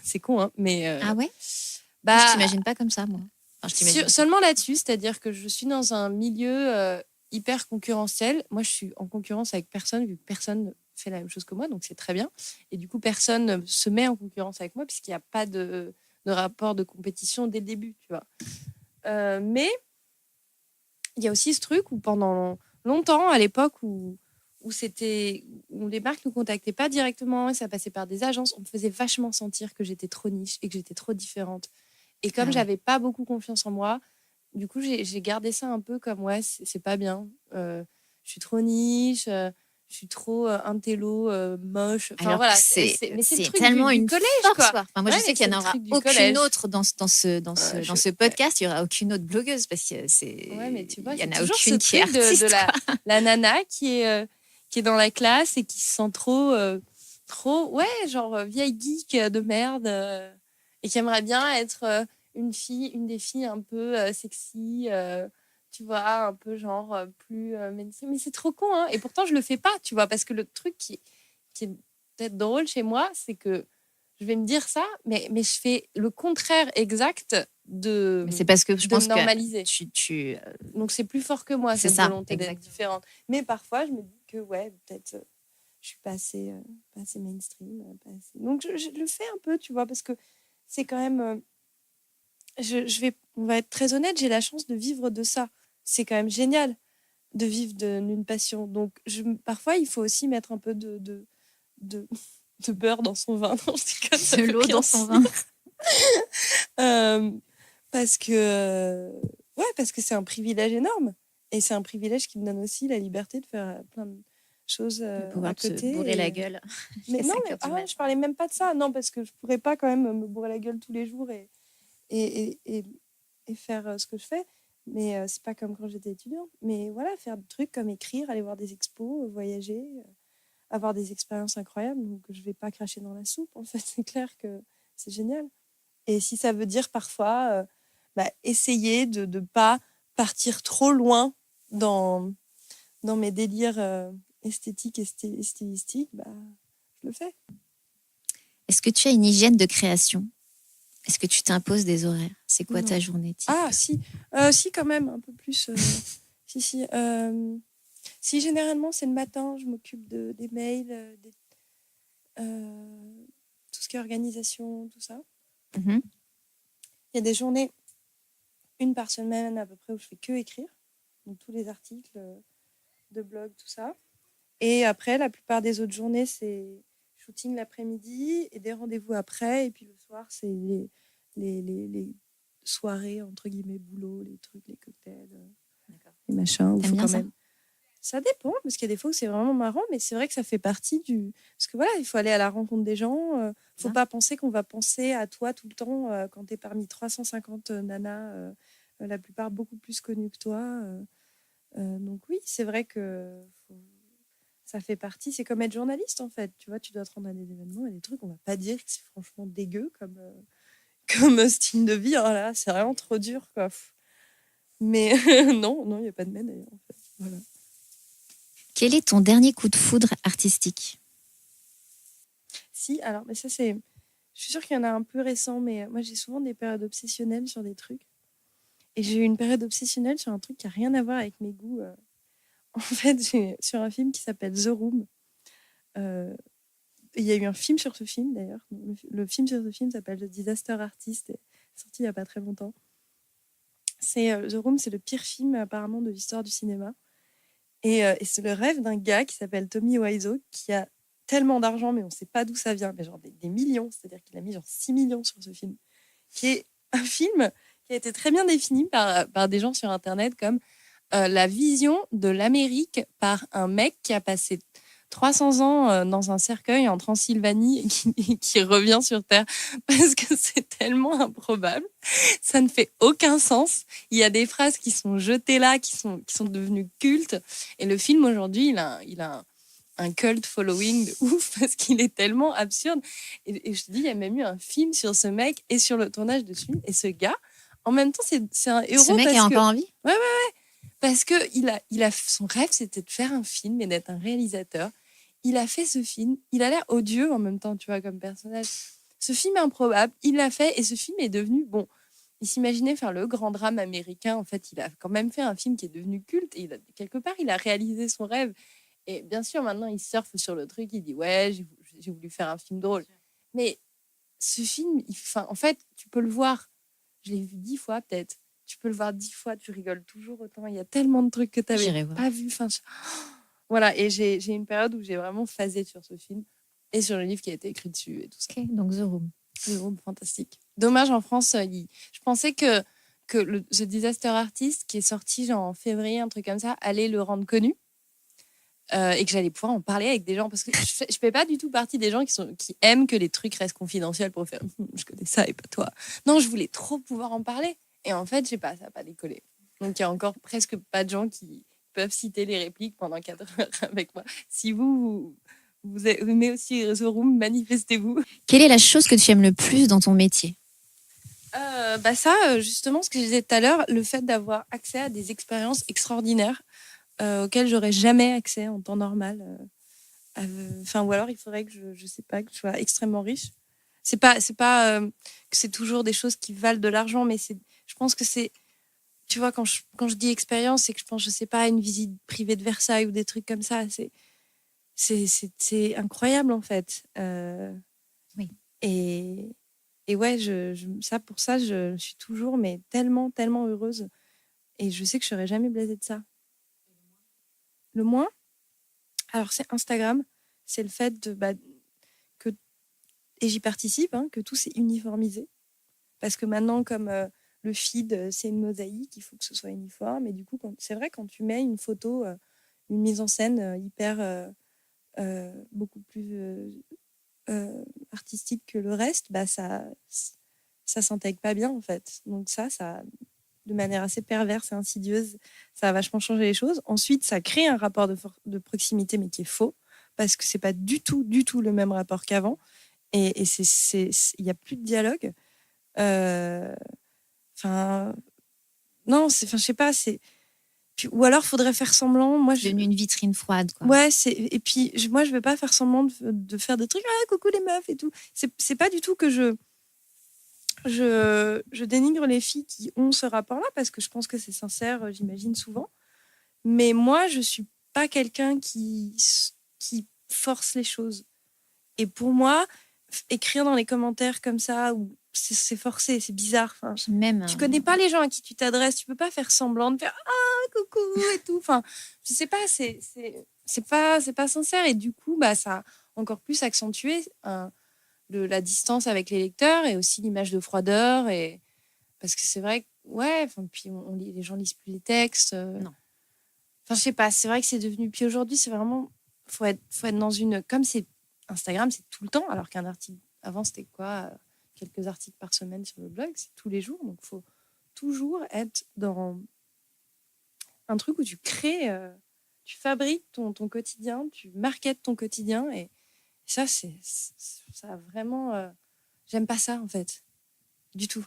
C'est con, hein, mais. Ah ouais? Je t'imagine pas comme ça, moi. Enfin, je t'imagine. Seulement là-dessus, c'est-à-dire que je suis dans un milieu hyper concurrentiel. Moi, je suis en concurrence avec personne, vu que personne ne fait la même chose que moi, donc c'est très bien. Et du coup, personne ne se met en concurrence avec moi, puisqu'il n'y a pas de rapport de compétition dès le début, tu vois. Mais il y a aussi ce truc où pendant longtemps, à l'époque où les marques ne nous contactaient pas directement, et ça passait par des agences, on me faisait vachement sentir que j'étais trop niche et que j'étais trop différente. Et comme j'avais pas beaucoup confiance en moi, du coup, j'ai gardé ça un peu comme c'est pas bien. Je suis trop niche, je suis trop intello, moche. Enfin, Alors voilà. c'est Mais c'est le truc tellement du une collège, force, quoi. Enfin, moi, je sais qu'il n'y en aura aucune autre dans ce podcast. Il n'y aura aucune autre blogueuse parce que mais tu vois, il y en a toujours aucune ce qui est truc artiste. de la nana qui est dans la classe et qui se sent trop, genre vieille geek de merde et qui aimerait bien être une des filles un peu sexy, tu vois, un peu genre plus mainstream. Mais c'est trop con, hein. Et pourtant, je le fais pas, tu vois, parce que le truc qui est peut-être drôle chez moi, c'est que je vais me dire ça, mais je fais le contraire exact Mais c'est parce que je pense normaliser. Que donc c'est plus fort que moi, cette volonté d'être différente. Mais parfois, je me dis que peut-être je suis pas assez mainstream. Donc je le fais un peu, tu vois, parce que c'est quand même... on va être très honnête, j'ai la chance de vivre de ça. C'est quand même génial de vivre d'une passion. Donc parfois, il faut aussi mettre un peu de beurre dans son vin. Non, de l'eau dans son vin. Parce que c'est un privilège énorme. Et c'est un privilège qui me donne aussi la liberté de faire plein de choses de pouvoir à côté. Te bourrer la gueule. Mais non, je parlais même pas de ça. Non, parce que je pourrais pas quand même me bourrer la gueule tous les jours et faire ce que je fais. Mais c'est pas comme quand j'étais étudiante. Mais voilà, faire des trucs comme écrire, aller voir des expos, voyager, avoir des expériences incroyables. Donc je vais pas cracher dans la soupe. En fait, c'est clair que c'est génial. Et si ça veut dire parfois essayer de ne pas partir trop loin dans mes délires esthétiques et stylistiques, je le fais. Est-ce que tu as une hygiène de création ? Est-ce que tu t'imposes des horaires ? C'est quoi ta journée type ? Ah, si. Si, quand même, un peu plus. Si, généralement, c'est le matin, je m'occupe des mails, tout ce qui est organisation, tout ça. Mm-hmm. Il y a des journées, une par semaine à peu près, où je fais que écrire. Donc, tous les articles de blog, tout ça. Et après, la plupart des autres journées, c'est shooting l'après-midi et des rendez-vous après. Et puis le soir, c'est les soirées, entre guillemets, boulot, les trucs, les cocktails, les machins. T'aimes bien quand même... Ça dépend, parce qu'il y a des fois où c'est vraiment marrant, mais c'est vrai que ça fait partie du... Parce que voilà, il faut aller à la rencontre des gens. Faut pas penser qu'on va penser à toi tout le temps quand tu es parmi 350 nanas, la plupart beaucoup plus connues que toi. Donc oui, c'est vrai que ça fait partie. C'est comme être journaliste, en fait. Tu vois, tu dois te rendre à des événements et des trucs. On va pas dire que c'est franchement dégueu comme style de vie. Hein, là, c'est vraiment trop dur, quoi. Mais non, il n'y a pas de mais d'ailleurs, en fait. Voilà. Quel est ton dernier coup de foudre artistique ? Si, alors, mais ça, c'est... Je suis sûre qu'il y en a un peu récent, mais moi, j'ai souvent des périodes obsessionnelles sur des trucs. Et j'ai eu une période obsessionnelle sur un truc qui n'a rien à voir avec mes goûts. En fait, sur un film qui s'appelle The Room. Il y a eu un film sur ce film, d'ailleurs. Le film sur ce film s'appelle The Disaster Artist, et sorti il n'y a pas très longtemps. The Room, c'est le pire film, apparemment, de l'histoire du cinéma. Et c'est le rêve d'un gars qui s'appelle Tommy Wiseau, qui a tellement d'argent, mais on ne sait pas d'où ça vient, mais genre des millions. C'est-à-dire qu'il a mis genre 6 millions sur ce film, qui est un film qui a été très bien défini par des gens sur Internet comme la vision de l'Amérique par un mec qui a passé 300 ans dans un cercueil en Transylvanie et qui revient sur Terre, parce que c'est tellement improbable. Ça ne fait aucun sens. Il y a des phrases qui sont jetées là, qui sont devenues cultes. Et le film, aujourd'hui, il a un cult following de ouf parce qu'il est tellement absurde. Et je te dis, il y a même eu un film sur ce mec et sur le tournage dessus. Et ce gars, en même temps, c'est un héros. Ce mec est encore en vie ? Ouais. Parce que son rêve, c'était de faire un film et d'être un réalisateur. Il a fait ce film. Il a l'air odieux en même temps, tu vois, comme personnage. Ce film est improbable. Il l'a fait et ce film est devenu, bon, il s'imaginait faire le grand drame américain. En fait, il a quand même fait un film qui est devenu culte. Et quelque part, il a réalisé son rêve. Et bien sûr, maintenant, il surfe sur le truc. Il dit, ouais, j'ai voulu faire un film drôle. Mais ce film, en fait, tu peux le voir. Je l'ai vu 10 fois, peut-être. Tu peux le voir 10 fois, tu rigoles toujours autant. Il y a tellement de trucs que tu n'avais pas vu. Voilà, et j'ai une période où j'ai vraiment phasé sur ce film et sur le livre qui a été écrit dessus et tout ça. Ok, donc The Room. The Room, fantastique. Dommage, en France, je pensais que The Disaster Artist, qui est sorti genre en février, un truc comme ça, allait le rendre connu. Et que j'allais pouvoir en parler avec des gens, parce que je fais pas du tout partie des gens qui aiment que les trucs restent confidentiels pour faire je connais ça et pas toi. Non, je voulais trop pouvoir en parler. Et en fait, je sais pas, ça n'a pas décollé. Donc il y a encore presque pas de gens qui peuvent citer les répliques pendant 4 heures avec moi. Si vous aimez aussi The Room, manifestez-vous. Quelle est la chose que tu aimes le plus dans ton métier ? Ça, justement, ce que je disais tout à l'heure, le fait d'avoir accès à des expériences extraordinaires auxquelles j'aurais jamais accès en temps normal. Ou alors il faudrait que je sais pas, que je sois extrêmement riche. C'est pas que c'est toujours des choses qui valent de l'argent, mais je pense que c'est, tu vois, quand je dis expérience, c'est que je pense, je sais pas, à une visite privée de Versailles ou des trucs comme ça. C'est incroyable en fait. Oui. Et ouais, pour ça, je suis toujours mais tellement, tellement heureuse. Et je sais que je serai jamais blasée de ça. Le moins, alors c'est Instagram, c'est le fait que, et j'y participe, que tout s'est uniformisé. Parce que maintenant, comme le feed, c'est une mosaïque, il faut que ce soit uniforme. Et du coup, c'est vrai, quand tu mets une photo, une mise en scène hyper, beaucoup plus artistique que le reste, ça s'intègre pas bien en fait. Donc ça, de manière assez perverse et insidieuse, ça a vachement changé les choses. Ensuite, ça crée un rapport de proximité, mais qui est faux, parce que c'est pas du tout le même rapport qu'avant. Et il n'y a plus de dialogue. Non, je sais pas, ou alors, faudrait faire semblant. Moi, devenu une vitrine froide, quoi. Ouais, et puis moi, je veux pas faire semblant de faire des trucs. Ah, coucou les meufs et tout. C'est pas du tout que je dénigre les filles qui ont ce rapport-là, parce que je pense que c'est sincère, j'imagine souvent. Mais moi, je suis pas quelqu'un qui force les choses. Et pour moi, écrire dans les commentaires comme ça, c'est forcé, c'est bizarre. Tu connais pas les gens à qui tu t'adresses, tu peux pas faire semblant de faire ah coucou et tout. Je sais pas, c'est pas sincère. Et du coup, ça a encore plus accentué la distance avec les lecteurs et aussi l'image de froideur. Et parce que c'est vrai que puis les gens lisent plus les textes. Non. Je sais pas, c'est vrai que c'est devenu. Puis aujourd'hui, c'est vraiment faut être dans une, comme c'est Instagram, c'est tout le temps, alors qu'un article avant c'était quoi, quelques articles par semaine sur le blog, c'est tous les jours. Donc faut toujours être dans un truc où tu crées, tu fabriques ton quotidien, tu marketes ton quotidien. Et ça, ça vraiment, j'aime pas ça en fait, du tout.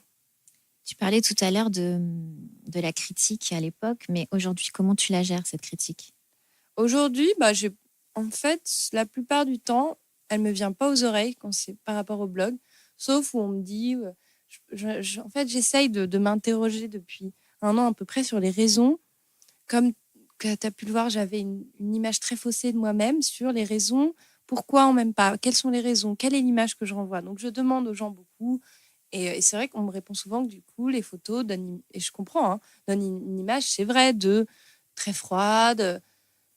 Tu parlais tout à l'heure de la critique à l'époque, mais aujourd'hui, comment tu la gères, cette critique ? Aujourd'hui, en fait, la plupart du temps, elle me vient pas aux oreilles quand c'est par rapport au blog, sauf où on me dit, en fait, j'essaye de m'interroger depuis un an à peu près sur les raisons. Comme tu as pu le voir, j'avais une image très faussée de moi-même sur les raisons. Pourquoi on m'aime pas ? Quelles sont les raisons ? Quelle est l'image que je renvoie ? Donc, je demande aux gens beaucoup. Et c'est vrai qu'on me répond souvent que du coup, les photos donnent, et je comprends, donnent une image, c'est vrai, de très froide.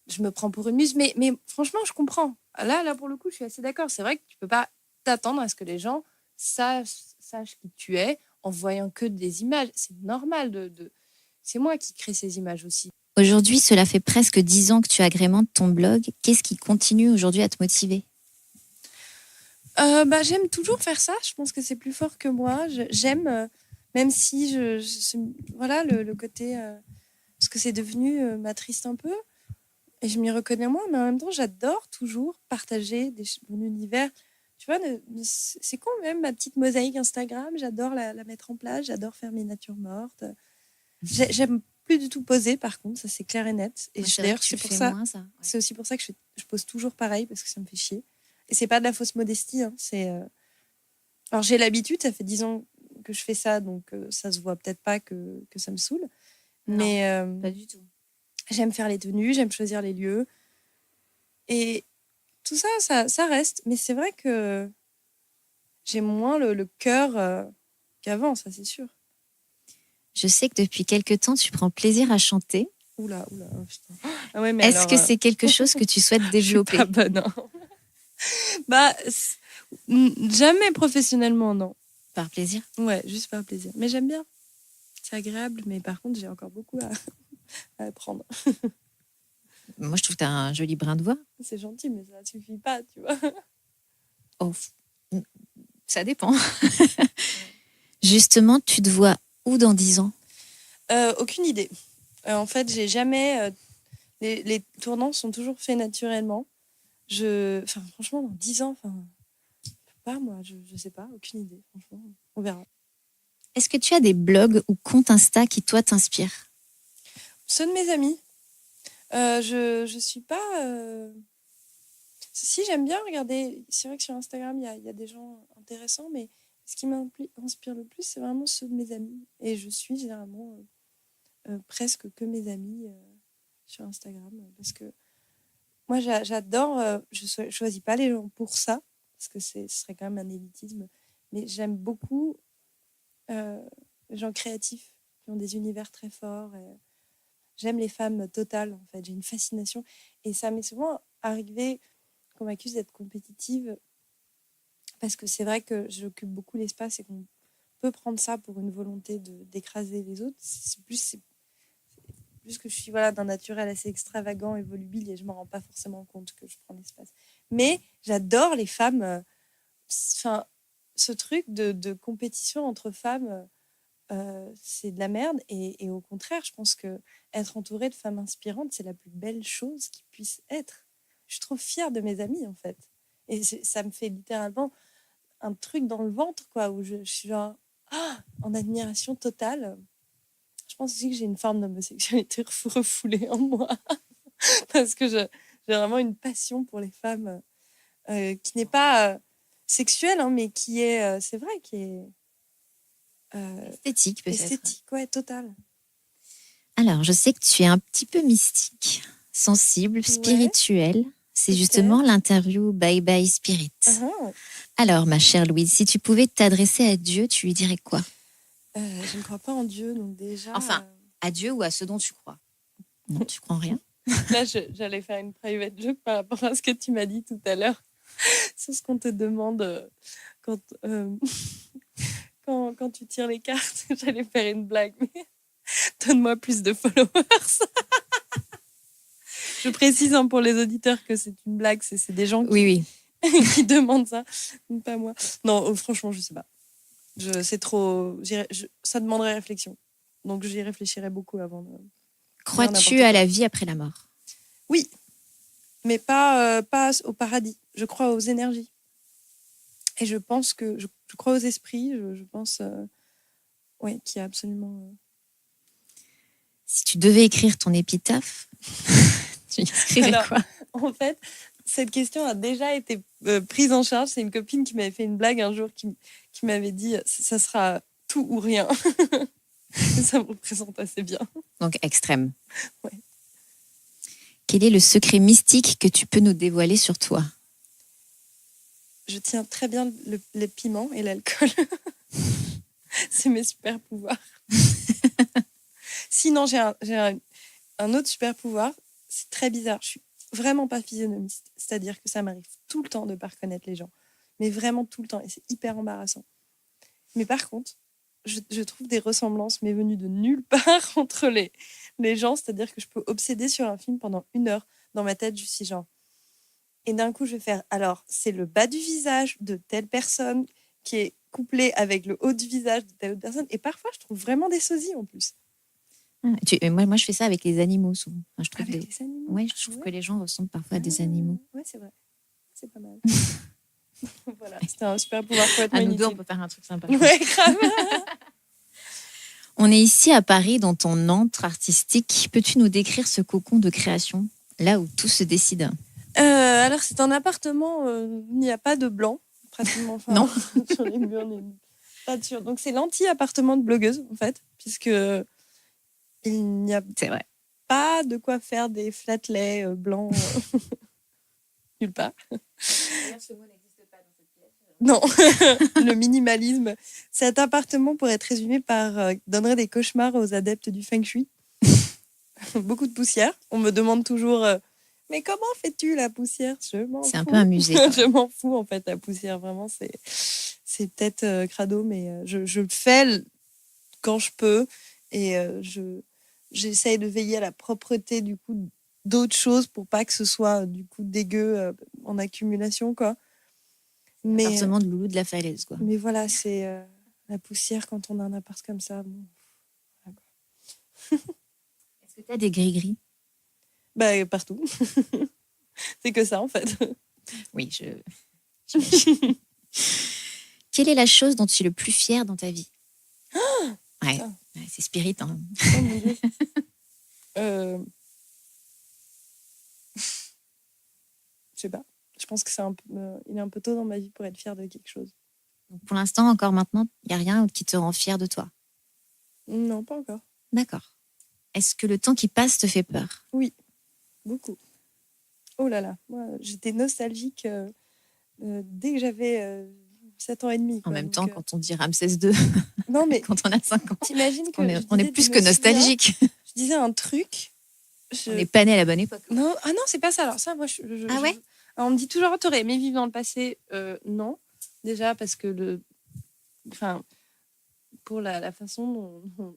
Je me prends pour une muse, mais franchement, je comprends. Là, pour le coup, je suis assez d'accord. C'est vrai que tu peux pas t'attendre à ce que les gens sachent qui tu es en voyant que des images. C'est normal c'est moi qui crée ces images aussi. Aujourd'hui, cela fait presque 10 ans que tu agrémentes ton blog. Qu'est-ce qui continue aujourd'hui à te motiver ? J'aime toujours faire ça. Je pense que c'est plus fort que moi. J'aime, même si voilà, le côté, ce que c'est devenu m'attriste un peu. Et je m'y reconnais moins, mais en même temps, j'adore toujours partager mon univers. Tu vois, c'est con même, ma petite mosaïque Instagram, j'adore la mettre en place, j'adore faire mes natures mortes. J'aime plus du tout poser, par contre, ça c'est clair et net. Et d'ailleurs, c'est pour ça. C'est aussi pour ça que je pose toujours pareil, parce que ça me fait chier. Et c'est pas de la fausse modestie. Alors j'ai l'habitude, ça fait 10 ans que je fais ça, donc ça se voit peut-être pas que ça me saoule. Non, Mais pas du tout. j'aime faire les tenues, j'aime choisir les lieux. Et tout ça, ça reste. Mais c'est vrai que j'ai moins le cœur qu'avant, ça c'est sûr. Je sais que depuis quelque temps, tu prends plaisir à chanter. Oula, oh, putain. Ah ouais, mais Est-ce alors, que c'est quelque chose que tu souhaites développer? Je suis pas bonne. Hein. Bah, jamais professionnellement, non. Par plaisir? Ouais, juste par plaisir. Mais j'aime bien. C'est agréable, mais par contre, j'ai encore beaucoup à apprendre. Moi, je trouve que tu as un joli brin de voix. C'est gentil, mais ça suffit pas, tu vois. Oh, ça dépend. Justement, tu te vois où dans 10 ans? Aucune idée. En fait, j'ai jamais... les tournants sont toujours faits naturellement. Franchement, dans 10 ans, pas moi, je sais pas, aucune idée. Franchement, on verra. Est-ce que tu as des blogs ou comptes Insta qui, toi, t'inspirent? Ceux de mes amis. Je suis pas... Si, j'aime bien regarder. C'est vrai que sur Instagram, il y a des gens intéressants, mais ce qui m'inspire le plus, c'est vraiment ceux de mes amis. Et je suis généralement presque que mes amis sur Instagram. Parce que moi, j'adore... je choisis pas les gens pour ça, parce que ce serait quand même un élitisme. Mais j'aime beaucoup les gens créatifs, qui ont des univers très forts. J'aime les femmes totales, en fait. J'ai une fascination. Et ça m'est souvent arrivé qu'on m'accuse d'être compétitive, parce que c'est vrai que j'occupe beaucoup l'espace et qu'on peut prendre ça pour une volonté d'écraser les autres. C'est plus que je suis d'un naturel assez extravagant et volubile et je ne m'en rends pas forcément compte que je prends l'espace. Mais j'adore les femmes. Ce truc de compétition entre femmes, c'est de la merde. Et au contraire, je pense qu'être entourée de femmes inspirantes, c'est la plus belle chose qui puisse être. Je suis trop fière de mes amies, en fait. Et ça me fait littéralement un truc dans le ventre, quoi, où je suis genre en admiration totale. Je pense aussi que j'ai une forme d'homosexualité refoulée en moi. Parce que j'ai vraiment une passion pour les femmes qui n'est pas sexuelle, hein, mais qui est, c'est vrai, qui est... esthétique, peut-être. Esthétique, ouais, totale. Alors, je sais que tu es un petit peu mystique, sensible, spirituelle. Ouais, c'est justement l'interview Bye Bye Spirit. Uh-huh. Alors, ma chère Louise, si tu pouvais t'adresser à Dieu, tu lui dirais quoi? Je ne crois pas en Dieu, donc déjà... Enfin, à Dieu ou à ce dont tu crois? Non, tu crois en rien? Là, j'allais faire une private joke par rapport à ce que tu m'as dit tout à l'heure. C'est ce qu'on te demande quand tu tires les cartes. J'allais faire une blague, mais donne-moi plus de followers. Je précise pour les auditeurs que c'est une blague, c'est des gens qui demandent ça, pas moi. Non, franchement, je sais pas. C'est trop... ça demanderait réflexion. Donc, j'y réfléchirais beaucoup avant de... Crois-tu à la vie après la mort? Oui, mais pas au paradis. Je crois aux énergies. Et je pense que... Je crois aux esprits. Je pense qu'il y a absolument... Si tu devais écrire ton épitaphe, tu écrirais quoi? En fait, cette question a déjà été prise en charge. C'est une copine qui m'avait fait une blague un jour qui m'avait dit « ça sera tout ou rien ». Ça me représente assez bien. Donc extrême. Ouais. Quel est le secret mystique que tu peux nous dévoiler sur toi? Je tiens très bien les piments et l'alcool. C'est mes super pouvoirs. Sinon, j'ai un autre super pouvoir. C'est très bizarre. Je suis vraiment pas physionomiste. C'est-à-dire que ça m'arrive tout le temps de ne pas reconnaître les gens. Mais vraiment tout le temps. Et c'est hyper embarrassant. Mais par contre, je trouve des ressemblances, mais venues de nulle part, entre les gens. C'est-à-dire que je peux obséder sur un film pendant 1 heure. Dans ma tête, je suis genre... Et d'un coup, je vais faire... Alors, c'est le bas du visage de telle personne qui est couplé avec le haut du visage de telle autre personne. Et parfois, je trouve vraiment des sosies en plus. Moi, je fais ça avec les animaux souvent. Enfin, je trouve avec les animaux? Ouais, je trouve que les gens ressemblent parfois à des animaux. Ouais, c'est vrai. C'est pas mal. Voilà, c'était un super pouvoir complètement inutile. Nous deux, on peut faire un truc sympa. Ouais, grave. On est ici à Paris, dans ton antre artistique. Peux-tu nous décrire ce cocon de création, là où tout se décide? Alors, c'est un appartement, il n'y a pas de blanc, pratiquement. Non. Sur les murs, Pas de sûr. Donc, c'est l'anti-appartement de blogueuse, en fait, puisque il n'y a C'est vrai. pas de quoi faire des flatlets blancs nulle part. D'ailleurs, ce mot n'existe pas dans cette pièce. Non, le minimalisme. Cet appartement pourrait être résumé par donnerait des cauchemars aux adeptes du feng shui. Beaucoup de poussière. On me demande toujours mais comment fais-tu la poussière? Je m'en fous. C'est un peu un musée. Je m'en fous en fait, la poussière. Vraiment, c'est peut-être crado, mais je le fais quand je peux et j'essaye de veiller à la propreté du coup d'autres choses pour pas que ce soit du coup dégueu en accumulation quoi. Mais Appartement de Loulou de la Falaise, quoi. mais voilà, c'est la poussière quand on a un appart comme ça. Bon. Est-ce que tu as des gris-gris? Bah, partout. C'est que ça, en fait. Oui, j'imagine. Quelle est la chose dont tu es le plus fier dans ta vie? Ouais, c'est spirit. Hein. Oh mon Dieu. Je sais pas. Je pense que il est un peu tôt dans ma vie pour être fière de quelque chose. Donc, pour l'instant, encore maintenant, il n'y a rien qui te rend fier de toi? Non, pas encore. D'accord. Est-ce que le temps qui passe te fait peur? Oui, beaucoup. Oh là là, moi, j'étais nostalgique dès que j'avais 7 ans et demi. En Quoi. même Donc, temps, quand on dit Ramsès II, non, mais quand on a 5 ans, t'imagines que on est plus que nostalgique. Je disais un truc. On n'est pas né à la bonne époque. Non, ah non, c'est pas ça. Alors ça, moi, Ah ouais? Alors, on me dit toujours, t'aurais aimé vivre dans le passé. Non, déjà parce que pour la façon dont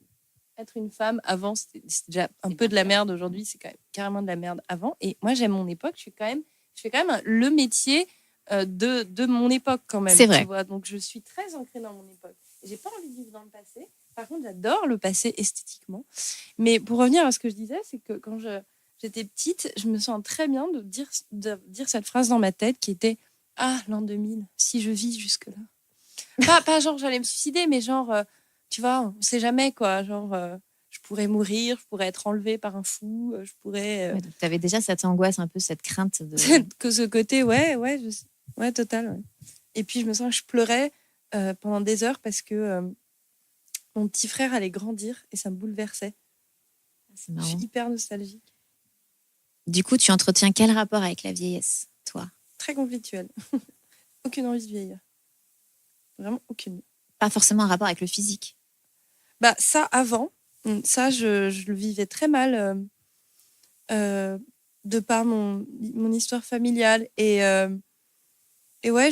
être une femme avant, c'était déjà un peu de la merde. Aujourd'hui, c'est quand même carrément de la merde avant. Et moi, j'aime mon époque. Je fais quand même le métier de mon époque quand même. C'est vrai. Tu vois. Donc, je suis très ancrée dans mon époque. J'ai pas envie de vivre dans le passé. Par contre, j'adore le passé esthétiquement. Mais pour revenir à ce que je disais, c'est que quand j'étais petite, je me sens très bien de dire cette phrase dans ma tête qui était « Ah, l'an 2000, si je vis jusque-là. » Pas genre j'allais me suicider, mais genre, tu vois, on sait jamais quoi. Genre, je pourrais mourir, je pourrais être enlevée par un fou, je pourrais... Ouais, tu avais déjà cette angoisse, un peu cette crainte de... que ce côté, ouais, total. Ouais. Et puis, je me sens que je pleurais pendant des heures parce que mon petit frère allait grandir et ça me bouleversait. C'est Je marrant. suis hyper nostalgique. Du coup, tu entretiens quel rapport avec la vieillesse, toi? Très conflictuel. Aucune envie de vieillir. Vraiment aucune. Pas forcément un rapport avec le physique. Bah, ça, avant, ça, je le vivais très mal de par mon histoire familiale. Et ouais,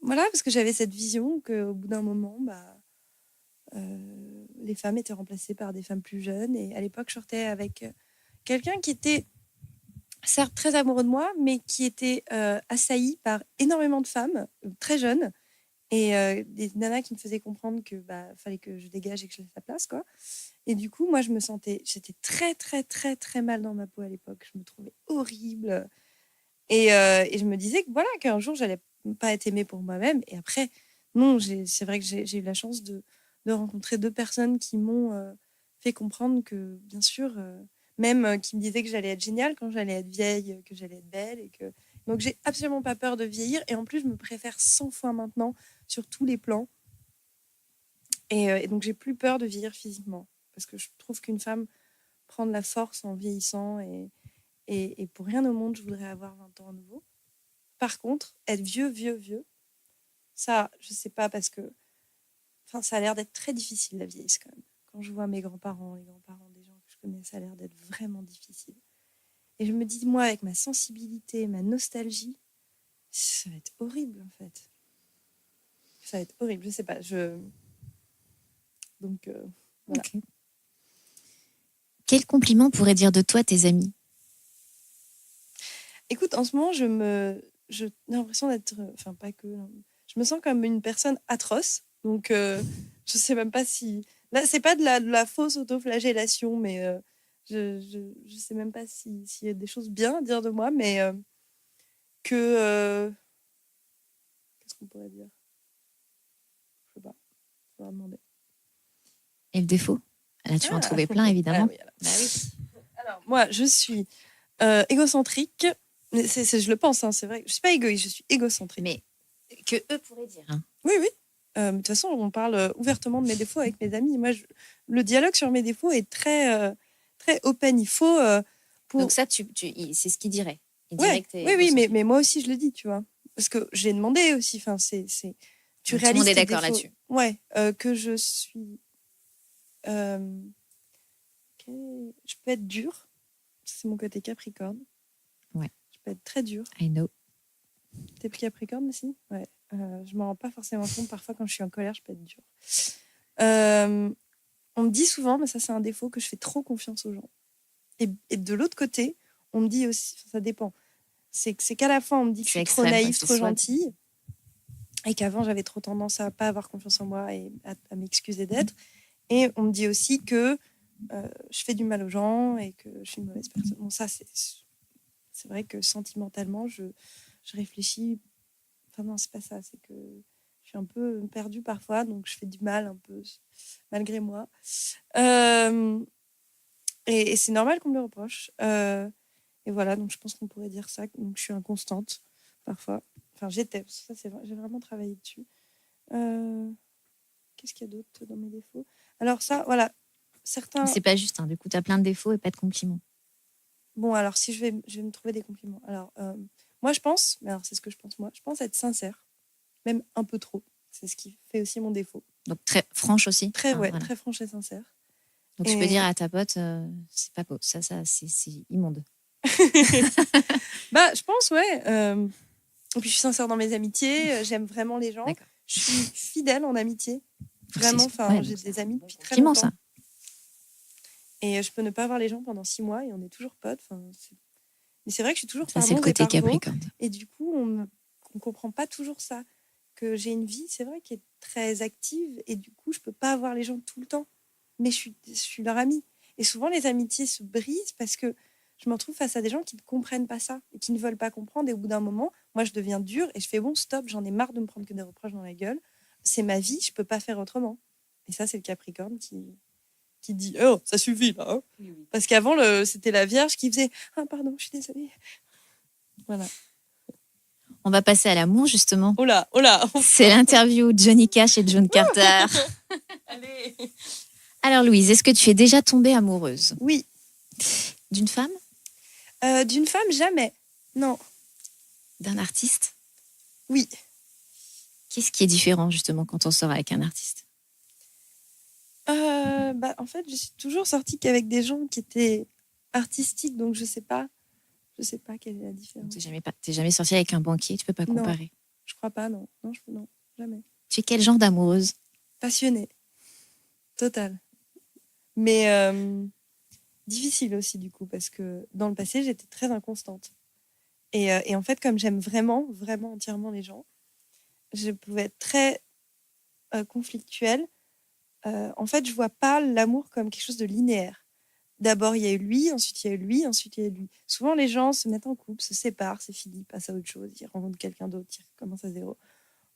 voilà, parce que j'avais cette vision qu'au bout d'un moment, les femmes étaient remplacées par des femmes plus jeunes. Et à l'époque, je sortais avec quelqu'un qui était certes très amoureux de moi, mais qui était assailli par énormément de femmes très jeunes. Et des nanas qui me faisaient comprendre que fallait que je dégage et que je laisse la place, quoi. Et du coup, moi, j'étais très, très, très, très mal dans ma peau à l'époque. Je me trouvais horrible. Et je me disais que voilà, qu'un jour, j'allais pas être aimée pour moi-même. Et après, non, c'est vrai que j'ai eu la chance de rencontrer 2 personnes qui m'ont fait comprendre que, bien sûr, même qui me disaient que j'allais être géniale quand j'allais être vieille, que j'allais être belle. Donc, j'ai absolument pas peur de vieillir. Et en plus, je me préfère 100 fois maintenant sur tous les plans. Et donc, j'ai plus peur de vieillir physiquement. Parce que je trouve qu'une femme prend de la force en vieillissant. Et pour rien au monde, je voudrais avoir 20 ans à nouveau. Par contre, être vieux, ça, je sais pas, parce que ça a l'air d'être très difficile, la vieillesse, quand même. Quand je vois mes grands-parents, les grands-parents des gens que je connais, ça a l'air d'être vraiment difficile. Et je me dis, moi, avec ma sensibilité, ma nostalgie, ça va être horrible, en fait. Ça va être horrible, je sais pas. Donc, voilà. Okay. Quel compliment pourraient dire de toi tes amis? Écoute, en ce moment, j'ai l'impression d'être... Enfin, pas que... Je me sens comme une personne atroce. Donc, je sais même pas si... Là, c'est pas de la fausse autoflagellation, mais je sais même pas s'il y a des choses bien à dire de moi, mais que... Qu'est-ce qu'on pourrait dire? Je sais pas. On va demander. Et le défaut? Là, tu vas en trouver plein, évidemment. Ah, oui. Alors, moi, je suis égocentrique. Je le pense, hein, c'est vrai. Je suis pas égoïste, je suis égocentrique. Mais que eux pourraient dire. Hein. Oui. De toute façon, on parle ouvertement de mes défauts avec mes amis. Moi, le dialogue sur mes défauts est très, très open. Il faut... Donc ça, c'est ce qu'il dirait. Il Ouais, dirait que t'es oui, concentré. mais moi aussi, je le dis, tu vois. Parce que j'ai demandé aussi. Enfin, tu Donc, réalises tout le monde est tes d'accord défauts. là-dessus. Ouais, que je suis... Je peux être dure. C'est mon côté Capricorne. Ouais. Je peux être très dure. I know. T'es Capricorne aussi? Ouais. Je m'en rends pas forcément compte. Parfois, quand je suis en colère, je peux être dure. On me dit souvent, mais ça, c'est un défaut, que je fais trop confiance aux gens. Et de l'autre côté, on me dit aussi, ça dépend. C'est qu'à la fois, on me dit que je suis trop naïve, trop gentille. Et qu'avant, j'avais trop tendance à pas avoir confiance en moi et à m'excuser d'être. Et on me dit aussi que je fais du mal aux gens et que je suis une mauvaise personne. Bon, ça, c'est vrai que sentimentalement, je réfléchis. Enfin, non, c'est pas ça. C'est que je suis un peu perdue parfois, donc je fais du mal un peu, malgré moi. Et c'est normal qu'on me le reproche. Et voilà, donc je pense qu'on pourrait dire ça. Donc je suis inconstante, parfois. Enfin, j'étais. Ça, j'ai vraiment travaillé dessus. Qu'est-ce qu'il y a d'autre dans mes défauts? Alors ça, voilà. Certains... C'est pas juste, hein. Du coup, tu as plein de défauts et pas de compliments. Bon, alors, si je vais me trouver des compliments. Alors, moi, je pense, mais alors c'est ce que je pense moi, je pense être sincère, même un peu trop. C'est ce qui fait aussi mon défaut. Donc, très franche aussi. Très, enfin, ouais, voilà. très franche et sincère. Donc, je peux dire à ta pote, c'est pas beau. Ça c'est immonde. Bah, je pense, ouais. Et puis, je suis sincère dans mes amitiés. J'aime vraiment les gens. D'accord. Je suis fidèle en amitié. Vraiment, enfin, ouais, j'ai des amis depuis très compliment, longtemps. ça. Et je peux ne pas voir les gens pendant 6 mois et on est toujours potes. Enfin, mais c'est vrai que je suis toujours Ça, c'est le côté Capricorne. Et du coup, on comprend pas toujours ça. Que j'ai une vie, c'est vrai, qui est très active. Et du coup, je peux pas voir les gens tout le temps. Mais je suis leur amie. Et souvent, les amitiés se brisent parce que je me retrouve face à des gens qui ne comprennent pas ça et qui ne veulent pas comprendre. Et au bout d'un moment, moi, je deviens dure et je fais bon, stop, j'en ai marre de me prendre que des reproches dans la gueule. C'est ma vie, je peux pas faire autrement. Et ça, c'est le Capricorne qui dit « Oh, ça suffit, là hein !» Oui. Parce qu'avant, c'était la Vierge qui faisait « Ah, pardon, je suis désolée. » Voilà. On va passer à l'amour, justement. Oh là. C'est l'interview Johnny Cash et John Carter. Allez. Alors, Louise, est-ce que tu es déjà tombée amoureuse? Oui. D'une femme? D'une femme, jamais. Non. D'un artiste? Oui. Qu'est-ce qui est différent, justement, quand on sort avec un artiste? En fait, je suis toujours sortie qu'avec des gens qui étaient artistiques, donc je sais pas quelle est la différence. T'es jamais sortie avec un banquier, tu peux pas comparer? Non, je crois pas, non, jamais. Tu es quel genre d'amoureuse? Passionnée, totale. Mais difficile aussi du coup, parce que dans le passé, j'étais très inconstante. Et en fait, comme j'aime vraiment, vraiment entièrement les gens, je pouvais être très conflictuelle. En fait, je vois pas l'amour comme quelque chose de linéaire. D'abord, il y a eu lui, ensuite il y a eu lui, ensuite il y a eu lui. Souvent, les gens se mettent en couple, se séparent, c'est fini, passent à autre chose, ils rencontrent quelqu'un d'autre, ils recommencent à zéro.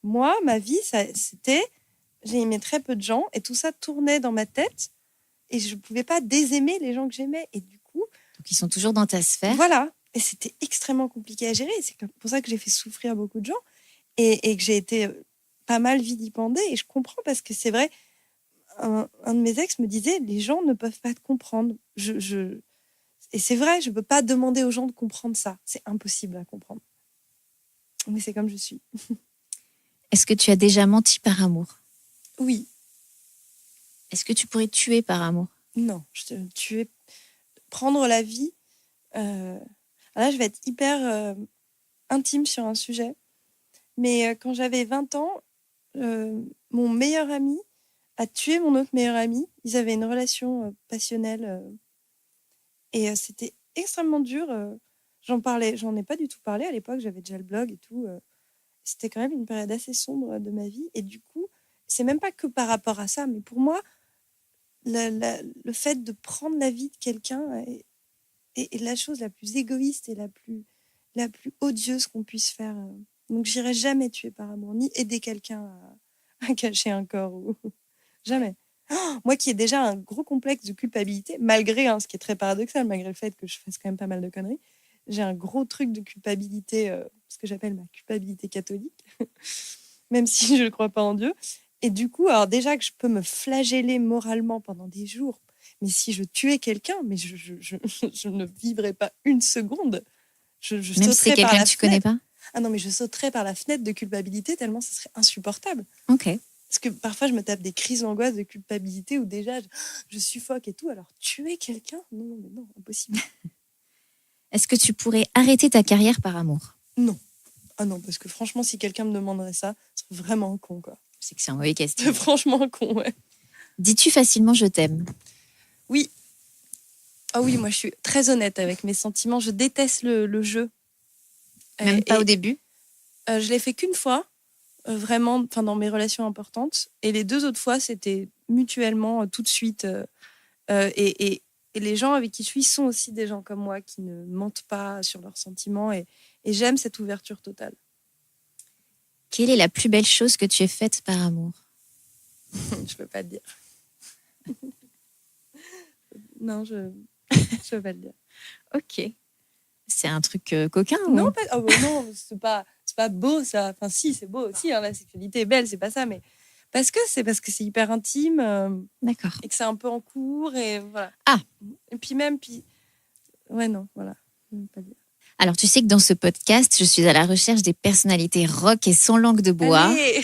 Moi, ma vie, j'ai aimé très peu de gens et tout ça tournait dans ma tête et je pouvais pas désaimer les gens que j'aimais. Et du coup... Donc, ils sont toujours dans ta sphère. Voilà. Et c'était extrêmement compliqué à gérer. C'est pour ça que j'ai fait souffrir beaucoup de gens et que j'ai été pas mal vilipendée. Et je comprends parce que c'est vrai... Un de mes ex me disait les gens ne peuvent pas te comprendre. Et c'est vrai, je ne peux pas demander aux gens de comprendre ça. C'est impossible à comprendre. Mais c'est comme je suis. Est-ce que tu as déjà menti par amour? Oui. Est-ce que tu pourrais tuer par amour? Non, tuer, prendre la vie. Là, je vais être hyper intime sur un sujet. Mais quand j'avais 20 ans, mon meilleur ami a tué mon autre meilleur ami. Ils avaient une relation passionnelle et c'était extrêmement dur. J'en ai pas du tout parlé à l'époque, j'avais déjà le blog et tout. C'était quand même une période assez sombre de ma vie et du coup, c'est même pas que par rapport à ça, mais pour moi, le fait de prendre la vie de quelqu'un est la chose la plus égoïste et la plus odieuse qu'on puisse faire. Donc, j'irai jamais tuer par amour, ni aider quelqu'un à cacher un corps ou... Jamais. Moi qui ai déjà un gros complexe de culpabilité, malgré, ce qui est très paradoxal, malgré le fait que je fasse quand même pas mal de conneries, j'ai un gros truc de culpabilité, ce que j'appelle ma culpabilité catholique, même si je ne crois pas en Dieu. Et du coup, alors déjà que je peux me flageller moralement pendant des jours, mais si je tuais quelqu'un, mais je ne vivrais pas une seconde. Je Même si c'est sauterais par quelqu'un la que tu connais fenêtre. pas? Ah non, mais je sauterais par la fenêtre de culpabilité tellement ça serait insupportable. Ok. Parce que parfois, je me tape des crises d'angoisse de culpabilité où déjà, je suffoque et tout. Alors, tuer quelqu'un? Non, mais non, impossible. Est-ce que tu pourrais arrêter ta carrière par amour? Non. Ah non, parce que franchement, si quelqu'un me demanderait ça, ce serait vraiment con, quoi. C'est que c'est un mauvais C'est casting. franchement con, ouais. Dis-tu facilement je t'aime? Oui. Ah oui, moi, je suis très honnête avec mes sentiments. Je déteste le jeu. Même pas au début? Je l'ai fait qu'une fois, vraiment, dans mes relations importantes. Et les 2 autres fois, c'était mutuellement, tout de suite. Et les gens avec qui je suis sont aussi des gens comme moi qui ne mentent pas sur leurs sentiments. Et j'aime cette ouverture totale. Quelle est la plus belle chose que tu aies faite par amour? Je peux pas te dire. Non, je peux pas te dire. Ok. C'est un truc coquin Non, ou... pas, oh, non, c'est pas beau ça. Enfin, si, c'est beau aussi. Hein, la sexualité est belle, c'est pas ça. Mais parce que c'est hyper intime D'accord. et que c'est un peu en cours et voilà. Ah. Et puis ouais, non, voilà. Je peux pas dire. Alors, tu sais que dans ce podcast, je suis à la recherche des personnalités rock et sans langue de bois. Allez.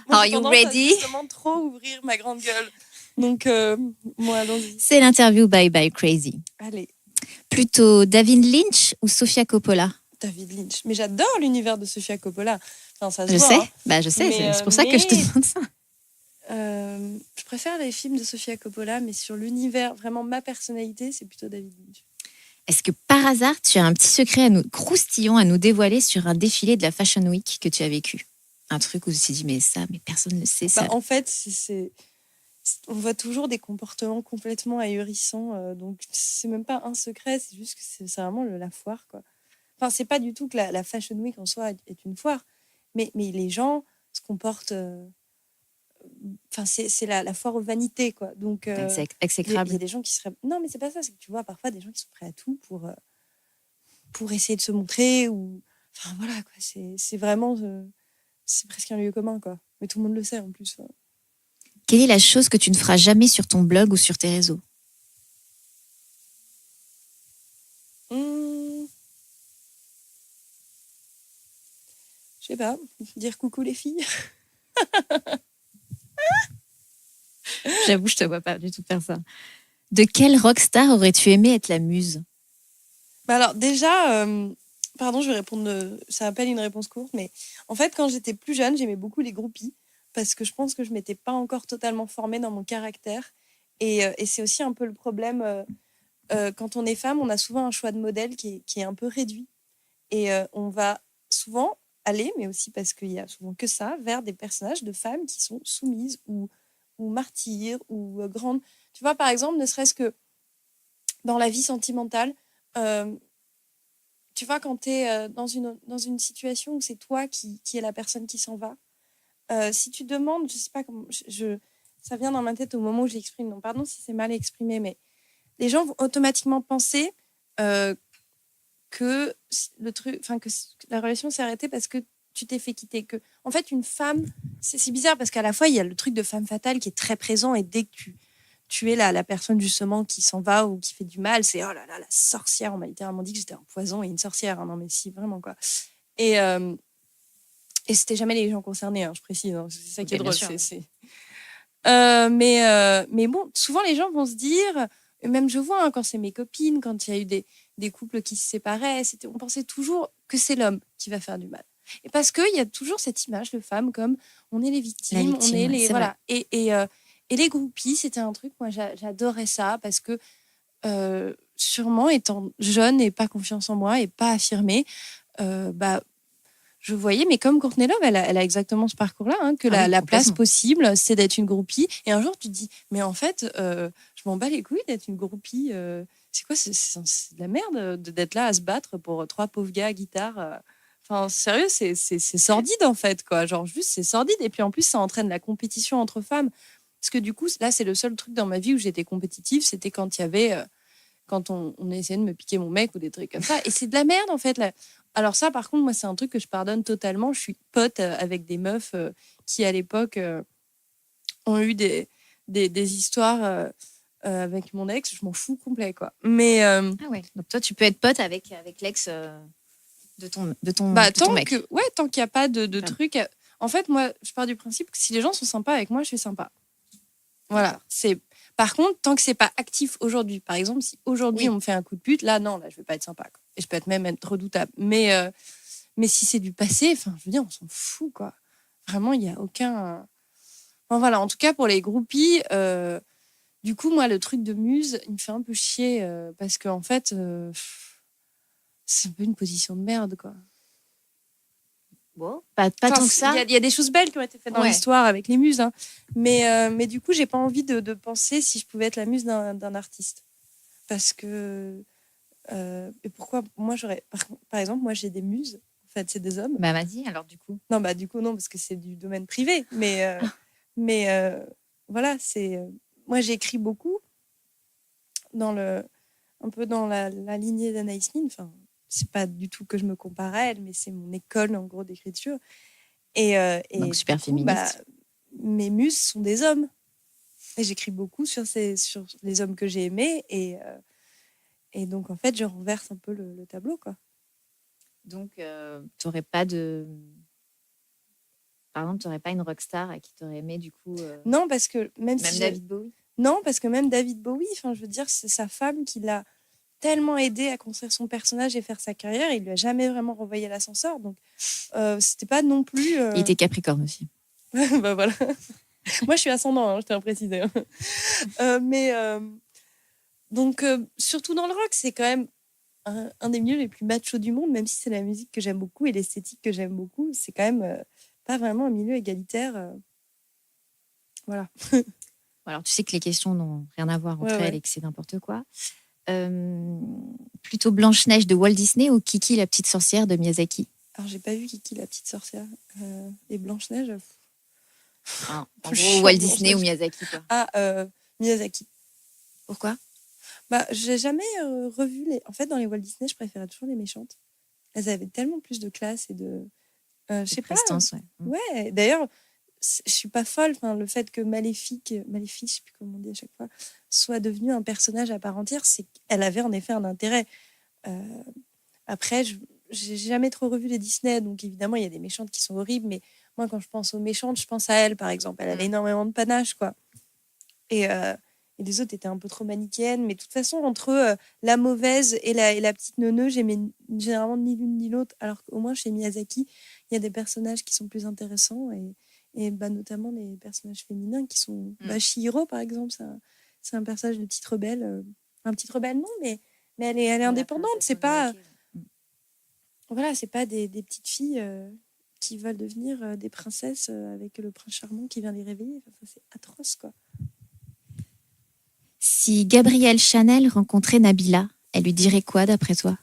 Moi, Are j'ai you tendance à ready? justement trop ouvrir ma grande gueule. Donc, moi, allons-y. C'est l'interview Bye Bye Crazy. Allez, Plutôt David Lynch ou Sofia Coppola? David Lynch. Mais j'adore l'univers de Sofia Coppola. Enfin, ça se Je voit. sais, Hein. je sais, Mais, c'est pour ça que je te demande ça. Je préfère les films de Sofia Coppola, mais sur l'univers, vraiment ma personnalité, c'est plutôt David Lynch. Est-ce que par hasard, tu as un petit secret croustillant à nous dévoiler sur un défilé de la Fashion Week que tu as vécu? Un truc où tu te dis, mais personne ne le sait, ça. En fait, on voit toujours des comportements complètement ahurissants. Donc, c'est même pas un secret, c'est juste que c'est vraiment la foire, quoi. Enfin, c'est pas du tout que la Fashion Week en soi est une foire, mais les gens se comportent. Enfin, c'est la foire aux vanités, quoi. Donc, C'est il exécrable. y a des gens qui seraient. Non, mais c'est pas ça, c'est que tu vois parfois des gens qui sont prêts à tout pour essayer de se montrer ou. Enfin, voilà, quoi. C'est vraiment. C'est presque un lieu commun, quoi. Mais tout le monde le sait en plus. Quelle est la chose que tu ne feras jamais sur ton blog ou sur tes réseaux? Je sais pas, dire coucou les filles. J'avoue, je te vois pas du tout faire ça. De quelle rockstar aurais-tu aimé être la muse? Alors déjà, pardon, je vais répondre, ça appelle une réponse courte, mais en fait, quand j'étais plus jeune, j'aimais beaucoup les groupies parce que je pense que je m'étais pas encore totalement formée dans mon caractère. Et c'est aussi un peu le problème, quand on est femme, on a souvent un choix de modèle qui est un peu réduit. Et on va souvent aller, mais aussi parce qu'il y a souvent que ça, vers des personnages de femmes qui sont soumises ou martyrs ou grandes. Tu vois, par exemple, ne serait-ce que dans la vie sentimentale, tu vois, quand tu es dans une situation où c'est toi qui est la personne qui s'en va, si tu demandes, je sais pas comment, ça vient dans ma tête au moment où j'exprime, donc pardon si c'est mal exprimé, mais les gens vont automatiquement penser que que la relation s'est arrêtée parce que tu t'es fait quitter. Que, en fait, une femme, c'est bizarre parce qu'à la fois, il y a le truc de femme fatale qui est très présent et dès que tu es la personne justement qui s'en va ou qui fait du mal, c'est oh là là, la sorcière. On m'a littéralement dit que j'étais un poison et une sorcière. Hein, non, mais si, vraiment quoi. Et c'était jamais les gens concernés, hein, je précise. Hein, c'est ça qui est drôle. Mais bon, souvent les gens vont se dire, même je vois hein, quand c'est mes copines, quand il y a eu des couples qui se séparaient, on pensait toujours que c'est l'homme qui va faire du mal. Et parce qu'il y a toujours cette image de femme comme on est les victimes, on est les voilà. Et les groupies, c'était un truc, moi j'adorais ça parce que sûrement étant jeune et pas confiance en moi et pas affirmée, je voyais, mais comme Courtney Love, elle a exactement ce parcours-là, hein, que la place possible, c'est d'être une groupie. Et un jour, tu te dis, mais en fait, je m'en bats les couilles d'être une groupie. C'est quoi, c'est de la merde d'être là à se battre pour 3 pauvres gars à guitare. Enfin, sérieux, c'est sordide en fait, quoi. Genre, juste, c'est sordide. Et puis en plus, ça entraîne la compétition entre femmes. Parce que du coup, là, c'est le seul truc dans ma vie où j'étais compétitive, c'était quand il y avait quand on essayait de me piquer mon mec ou des trucs comme ça. Et c'est de la merde, en fait. Là. Alors ça, par contre, moi, c'est un truc que je pardonne totalement. Je suis pote avec des meufs qui, à l'époque, ont eu des histoires avec mon ex. Je m'en fous complet, quoi. Mais Ah ouais. Donc toi, tu peux être pote avec l'ex de ton mec. Tant qu'il n'y a pas de truc. En fait, moi, je pars du principe que si les gens sont sympas avec moi, je suis sympa. Voilà. Par contre, tant que c'est pas actif aujourd'hui, par exemple, si aujourd'hui on me fait un coup de pute, là, je vais pas être sympa, quoi. Et je peux même être redoutable. Mais si c'est du passé, enfin, je veux dire, on s'en fout, quoi. Vraiment, il n'y a aucun. Enfin, voilà. En tout cas, pour les groupies, du coup, moi, le truc de Muse, il me fait un peu chier parce qu'en fait, c'est un peu une position de merde, quoi. Bon, pas tant que ça. Il y a des choses belles qui ont été faites dans l'histoire avec les muses, hein. Mais du coup, j'ai pas envie de penser si je pouvais être la muse d'un artiste. Parce que... et pourquoi moi, j'aurais... Par exemple, moi, j'ai des muses. En fait, c'est des hommes. Bah, vas-y, alors du coup. Non, du coup, non, parce que c'est du domaine privé. Mais voilà, c'est... moi, j'écris beaucoup un peu dans la lignée d'Anaïs Nin. Enfin, c'est pas du tout que je me compare à elle, mais c'est mon école, en gros, d'écriture. Donc, super féministe. Mes muses sont des hommes. Et j'écris beaucoup sur les hommes que j'ai aimés. Et donc, en fait, je renverse un peu le tableau, quoi. Donc, tu n'aurais pas de... Par exemple, tu n'aurais pas une rockstar à qui tu aurais aimé, du coup... Non, parce que même si David Bowie. Non, parce que même David Bowie, enfin, je veux dire, c'est sa femme qui l'a tellement aidé à construire son personnage et faire sa carrière. Il lui a jamais vraiment renvoyé l'ascenseur. Donc, c'était pas non plus... Il était Capricorne aussi. Bah voilà. Moi, je suis ascendant, hein, je tiens à préciser. Donc, surtout dans le rock, c'est quand même un des milieux les plus machos du monde, même si c'est la musique que j'aime beaucoup et l'esthétique que j'aime beaucoup. C'est quand même pas vraiment un milieu égalitaire. Voilà. Alors, tu sais que les questions n'ont rien à voir entre elles et que c'est n'importe quoi. Plutôt Blanche-Neige de Walt Disney ou Kiki la petite sorcière de Miyazaki? Alors, j'ai pas vu Kiki la petite sorcière. Et Blanche-Neige... En gros, Walt Disney ou Miyazaki, quoi. Miyazaki. Pourquoi? J'ai jamais revu les... En fait, dans les Walt Disney, je préférais toujours les méchantes. Elles avaient tellement plus de classe et de... je sais pas. Prestance, Ouais. D'ailleurs, je suis pas folle. Enfin, le fait que Maléfique, je sais plus comment on dit à chaque fois, soit devenue un personnage à part entière, c'est qu'elle avait en effet un intérêt. Après, j'ai jamais trop revu les Disney, donc évidemment, il y a des méchantes qui sont horribles, mais moi, quand je pense aux méchantes, je pense à elle, par exemple. Elle avait énormément de panache, quoi. Et les autres étaient un peu trop manichéennes. Mais de toute façon, entre la mauvaise et la petite neuneu, j'aimais généralement ni l'une ni l'autre. Alors qu'au moins, chez Miyazaki, il y a des personnages qui sont plus intéressants. Et notamment des personnages féminins qui sont... Chihiro, par exemple, c'est un personnage de petite rebelle. Un petite rebelle, non, mais elle est indépendante. C'est pas... Voilà, c'est pas des petites filles... qui veulent devenir des princesses avec le prince charmant qui vient les réveiller. Enfin, c'est atroce, quoi. Si Gabrielle Chanel rencontrait Nabila, elle lui dirait quoi, d'après toi?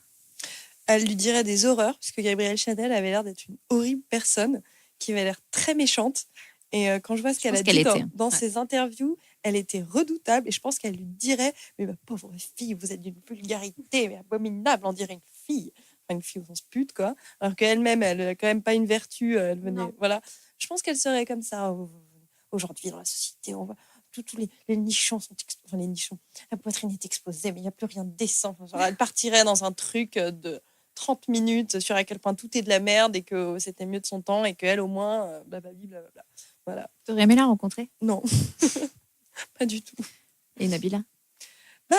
Elle lui dirait des horreurs, parce que Gabrielle Chanel avait l'air d'être une horrible personne, qui avait l'air très méchante. Et quand je vois ce qu'elle a dit dans ses interviews, elle était redoutable. Et je pense qu'elle lui dirait, mais ma pauvre fille, vous êtes d'une vulgarité mais abominable, on dirait une fille. Une fille au sens pute, quoi. Alors qu'elle-même, elle n'a quand même pas une vertu. Elle venait, voilà. Je pense qu'elle serait comme ça aujourd'hui dans la société. On voit tous les nichons sont exposés. Enfin, les nichons. La poitrine est exposée, mais il n'y a plus rien de décent. Enfin, genre, elle partirait dans un truc de 30 minutes sur à quel point tout est de la merde et que c'était mieux de son temps et qu'elle, au moins, blablabla. Voilà. T'aurais aimé la rencontrer? Non. Pas du tout. Et Nabila? Je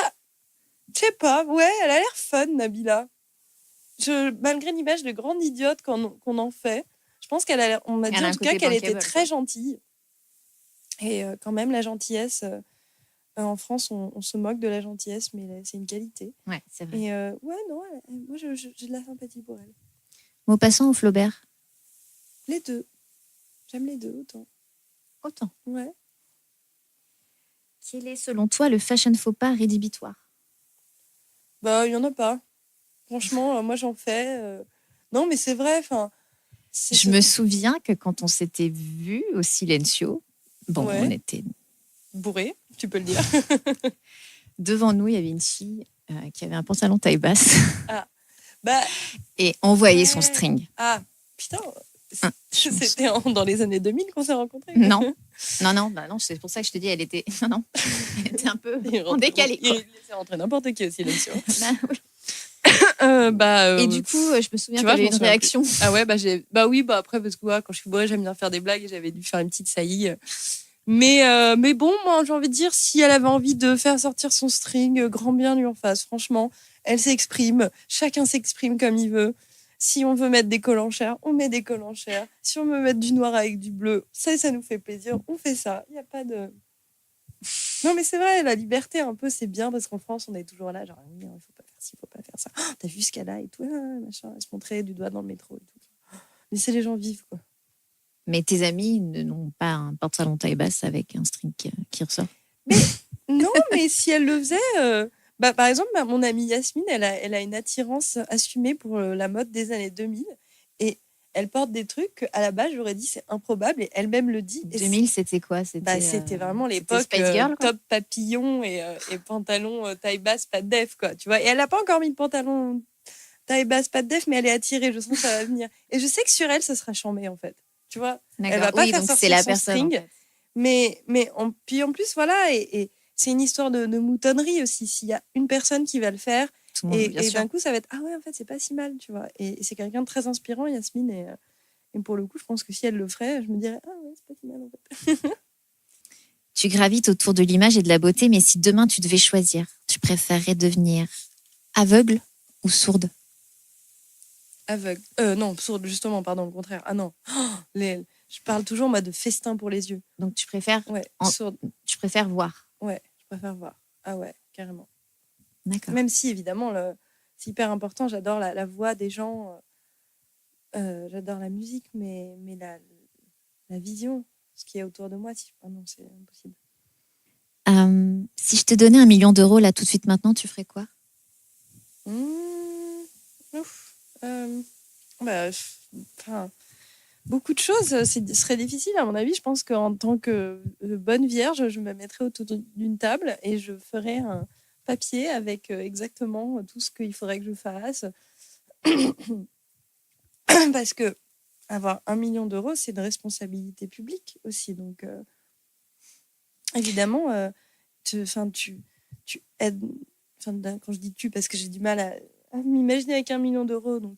sais pas. Ouais, elle a l'air fun, Nabila. Malgré l'image de grande idiote qu'on en fait, je pense on m'a dit en tout cas qu'elle était très gentille. Et quand même, la gentillesse, en France, on se moque de la gentillesse, mais c'est une qualité. Ouais, c'est vrai. Et moi, j'ai de la sympathie pour elle. Maupassant ou Flaubert? Les deux. J'aime les deux autant. Autant? Ouais. Quel est, selon toi, le fashion faux pas rédhibitoire? Il y en a pas. Franchement, moi, j'en fais. Non, mais c'est vrai. Je me souviens que quand on s'était vus au Silencio, on était... bourrés, tu peux le dire. Devant nous, il y avait une fille qui avait un pantalon taille basse Bah, et on voyait ouais. son string. Ah, putain, Hein, c'était dans les années 2000 qu'on s'est rencontrés. Non, c'est pour ça que je te dis, elle était, non, elle était un peu en décalé. Il laissait rentrer n'importe qui aussi là-dessus. Bah, oui. Et Et du coup, je me souviens tu qu'il vois, y avait je une m'en souviens réaction. Ah ouais, oui, après, parce que quand je suis bourrée, j'aime bien faire des blagues et j'avais dû faire une petite saillie. Mais bon, moi, j'ai envie de dire, si elle avait envie de faire sortir son string, grand bien lui en face. Franchement, elle s'exprime. Chacun s'exprime comme il veut. Si on veut mettre des cols en chair, on met des cols en chair. Si on veut mettre du noir avec du bleu, ça nous fait plaisir. On fait ça. Il n'y a pas de... Non, mais c'est vrai, la liberté, un peu, c'est bien parce qu'en France, on est toujours là, genre, oui, il ne faut pas faire ci, il ne faut pas faire ça. Oh, t'as vu ce qu'elle a et tout, machin. Elle se montrait du doigt dans le métro et tout. Laissez les gens vivre, quoi. Mais tes amis n'ont pas un pantalon taille basse avec un string qui ressort. Non, mais si elle le faisait... par exemple, mon amie Yasmine, elle a une attirance assumée pour la mode des années 2000. Et elle porte des trucs qu'à la base, j'aurais dit c'est improbable. Et elle-même le dit. 2000, c'était quoi? C'était vraiment l'époque Spice Girl, quoi. top papillon et pantalon taille basse, pas de def, quoi. Tu vois. Et elle n'a pas encore mis de pantalon taille basse, pas de def, mais elle est attirée. Je sens que ça va venir. Et je sais que sur elle, ça sera chambé, en fait. Tu vois. D'accord. Elle va pas oui, faire donc sortir c'est la son personne. string. En fait. Mais puis en plus, voilà. Et c'est une histoire de moutonnerie aussi. S'il y a une personne qui va le faire, Tout le monde, bien et sûr. d'un coup, ça va être ah ouais, en fait, c'est pas si mal, tu vois. Et c'est quelqu'un de très inspirant, Yasmine. Et pour le coup, je pense que si elle le ferait, je me dirais ah ouais, c'est pas si mal en fait. Tu gravites autour de l'image et de la beauté, mais si demain tu devais choisir, tu préférerais devenir aveugle ou sourde? Aveugle. Non, sourde, justement, pardon, le contraire. Ah non. Je parle toujours, moi, de festin pour les yeux. Donc tu préfères, Ouais, sourde. tu préfères voir. Ouais, je préfère voir. Ah ouais, carrément. D'accord. Même si, évidemment, c'est hyper important. J'adore la voix des gens. J'adore la musique, mais la vision, ce qui est autour de moi, non, c'est impossible. Si je te donnais 1 million d'euros là tout de suite maintenant, tu ferais quoi? Beaucoup de choses, ce serait difficile à mon avis. Je pense qu'en tant que bonne vierge, je me mettrais autour d'une table et je ferais un papier avec exactement tout ce qu'il faudrait que je fasse. Parce que avoir 1 million d'euros, c'est une responsabilité publique aussi. Donc, évidemment, tu aides. Quand je dis tu, parce que j'ai du mal à m'imaginer avec 1 million d'euros. Donc,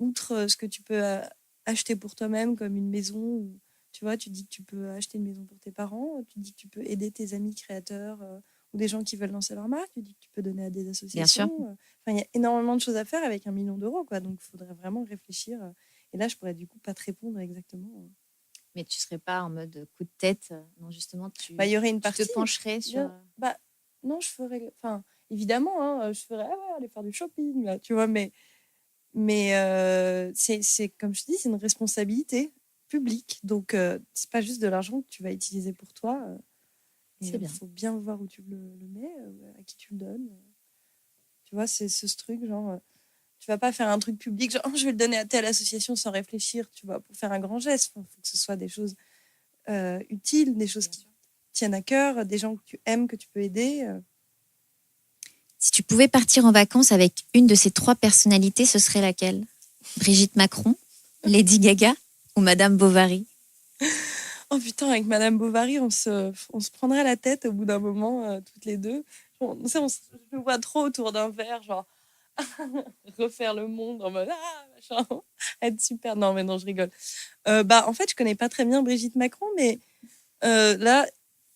outre ce que tu peux acheter pour toi-même, comme une maison, ou, tu vois, tu dis que tu peux acheter une maison pour tes parents, tu dis que tu peux aider tes amis créateurs ou des gens qui veulent lancer leur marque, tu dis que tu peux donner à des associations. Bien sûr. Il y a énormément de choses à faire avec 1 million d'euros, quoi. Donc, il faudrait vraiment réfléchir. Et là, je pourrais du coup pas te répondre exactement. Mais tu serais pas en mode coup de tête. Non, justement, il y aurait une partie. Tu te pencherais sur. Non, je ferais. Enfin, évidemment, hein, je ferais aller faire du shopping, là, tu vois. Mais c'est comme je te dis, c'est une responsabilité publique. Donc, c'est pas juste de l'argent que tu vas utiliser pour toi. C'est bien. Il faut bien voir où tu le mets, à qui tu le donnes. Tu vois, c'est ce truc, genre, tu vas pas faire un truc public, genre, je vais le donner à telle association sans réfléchir, tu vois, pour faire un grand geste. Il faut que ce soit des choses utiles, des choses qui tiennent à cœur, des gens que tu aimes, que tu peux aider. Si tu pouvais partir en vacances avec une de ces 3 personnalités, ce serait laquelle? Brigitte Macron, Lady Gaga ou Madame Bovary? Oh putain, avec Madame Bovary, on se prendrait la tête au bout d'un moment, toutes les deux. On se voit trop autour d'un verre, genre refaire le monde en mode machin, être super. Non, mais non, je rigole. En fait, je connais pas très bien Brigitte Macron, mais là,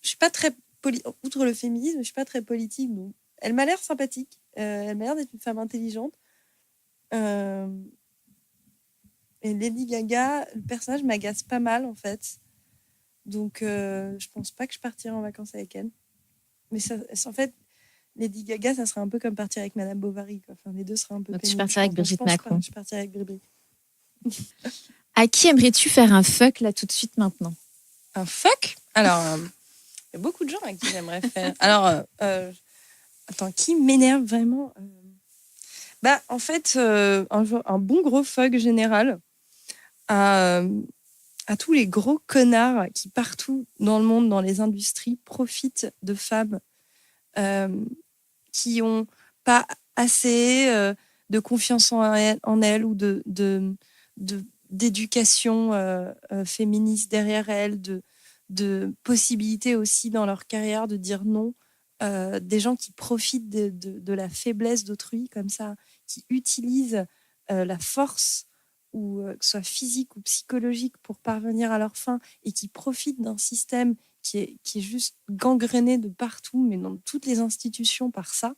je suis pas très outre le féminisme, je suis pas très politique, donc elle m'a l'air sympathique. Elle m'a l'air d'être une femme intelligente. Et Lady Gaga, le personnage m'agace pas mal en fait. Donc, je pense pas que je partirai en vacances avec elle. Mais en fait, Lady Gaga, ça serait un peu comme partir avec Madame Bovary, quoi. Enfin, les deux seraient un peu. Donc, pénibles, tu partirais avec Brigitte Macron. Je partirais avec Brigitte. À qui aimerais-tu faire un fuck là tout de suite maintenant? Un fuck? Alors, il y a beaucoup de gens à qui j'aimerais faire. Alors, attends, qui m'énerve vraiment? En fait, un bon gros fuck général à tous les gros connards qui, partout dans le monde, dans les industries, profitent de femmes qui ont pas assez de confiance en elle ou d'éducation féministe derrière elle, de possibilités aussi dans leur carrière de dire non. Des gens qui profitent de la faiblesse d'autrui comme ça, qui utilisent la force, ou que ce soit physique ou psychologique, pour parvenir à leur fin, et qui profitent d'un système qui est juste gangréné de partout, mais dans toutes les institutions par ça.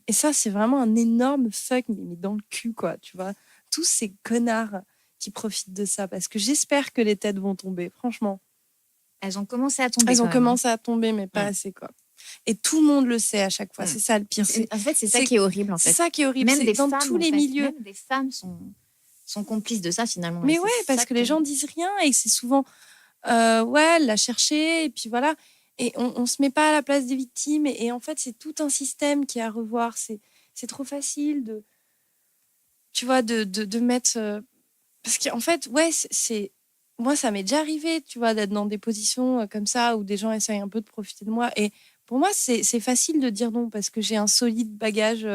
Et ça, c'est vraiment un énorme fuck, mais dans le cul, quoi, tu vois. Tous ces connards qui profitent de ça, parce que j'espère que les têtes vont tomber, franchement. Elles ont commencé à tomber. Elles ont commencé à tomber, mais pas assez, quoi. Et tout le monde le sait à chaque fois. C'est ça le pire. En fait, c'est ça qui est horrible. En fait. C'est ça qui est horrible. Même dans femmes, tous les milieux. Même des femmes sont complices de ça, finalement. Mais ouais, parce que les gens disent rien, et c'est souvent ouais, elle l'a cherché, et puis voilà. Et on se met pas à la place des victimes. Et en fait, c'est tout un système qui est à revoir. C'est trop facile tu vois, de mettre... parce qu'en fait, ouais, moi, ça m'est déjà arrivé, tu vois, d'être dans des positions comme ça où des gens essayent un peu de profiter de moi. Et pour moi, c'est facile de dire non parce que j'ai un solide bagage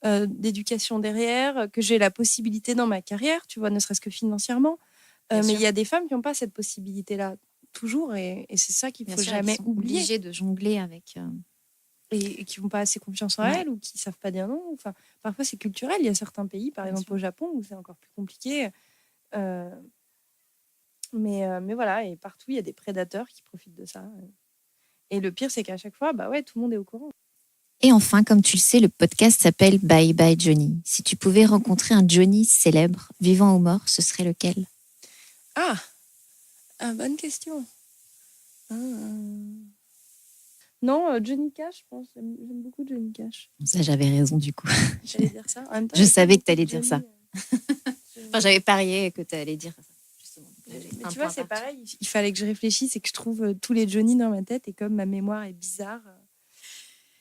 d'éducation derrière, que j'ai la possibilité dans ma carrière, tu vois, ne serait-ce que financièrement. Mais il y a des femmes qui n'ont pas cette possibilité-là, toujours. Et c'est ça qu'il ne faut jamais oublier. Obligées de jongler avec... Et qui n'ont pas assez confiance en elles, ou qui ne savent pas dire non. Enfin, parfois, c'est culturel. Il y a certains pays, par exemple au Japon, où c'est encore plus compliqué. Mais voilà, et partout, il y a des prédateurs qui profitent de ça. Et le pire, c'est qu'à chaque fois, bah ouais, tout le monde est au courant. Et enfin, comme tu le sais, le podcast s'appelle Bye Bye Johnny. Si tu pouvais rencontrer un Johnny célèbre, vivant ou mort, ce serait lequel ? Bonne question. Non, Johnny Cash, je pense. J'aime beaucoup Johnny Cash. Ça, j'avais raison du coup. J'allais dire ça. En même temps, je savais que tu allais Johnny, dire ça. Enfin, j'avais parié que tu allais dire ça. Mais tu vois, c'est pareil. Il fallait que je réfléchisse et que je trouve tous les Johnny dans ma tête. Et comme ma mémoire est bizarre...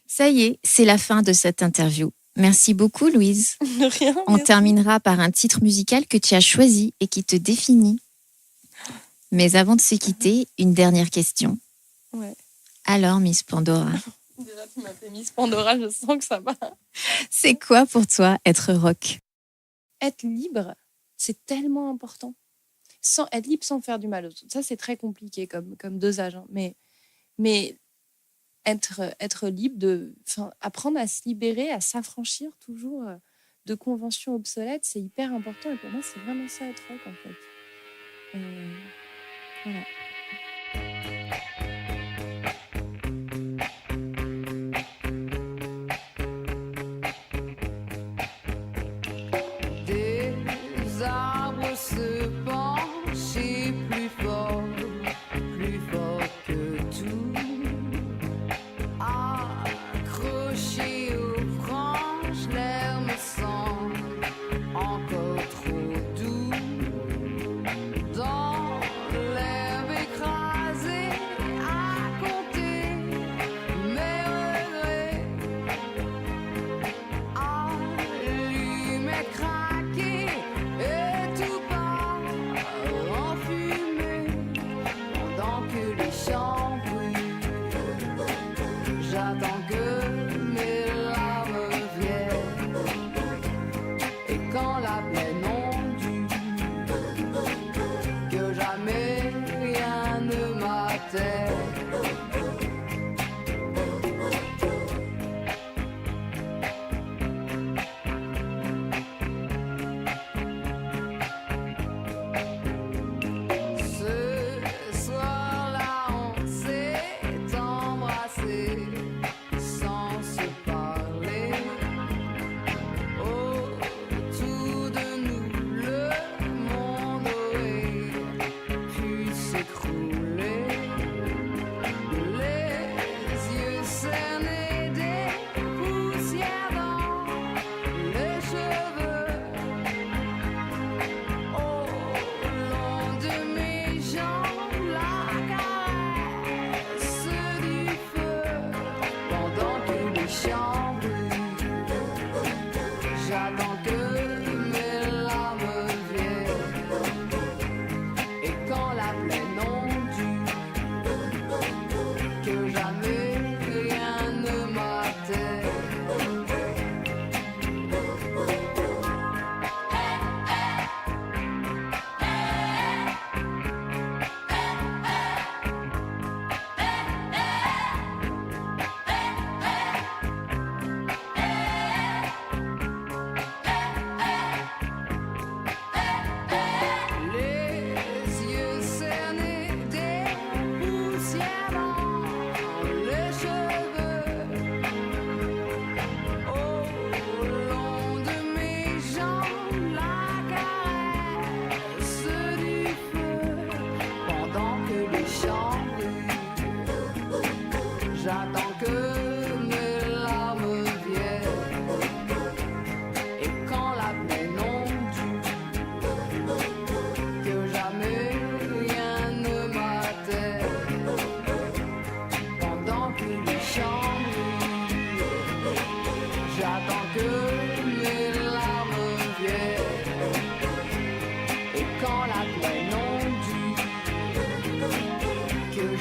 Ça y est, c'est la fin de cette interview. Merci beaucoup, Louise. De rien. On terminera par un titre musical que tu as choisi et qui te définit. Mais avant de se quitter, une dernière question. Ouais. Alors, Miss Pandora. Déjà, tu m'as fait Miss Pandora, je sens que ça va. C'est quoi pour toi être rock ? Être libre, c'est tellement important. Être libre sans faire du mal aux autres. Ça, c'est très compliqué comme dosage. Hein. Mais être libre, apprendre à se libérer, à s'affranchir toujours de conventions obsolètes, c'est hyper important. Et pour moi, c'est vraiment ça, être rock, en fait. Voilà. Se pencher plus fort que tout, accroché aux branches, l'air me semble encore trop doux, dans l'herbe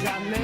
jamais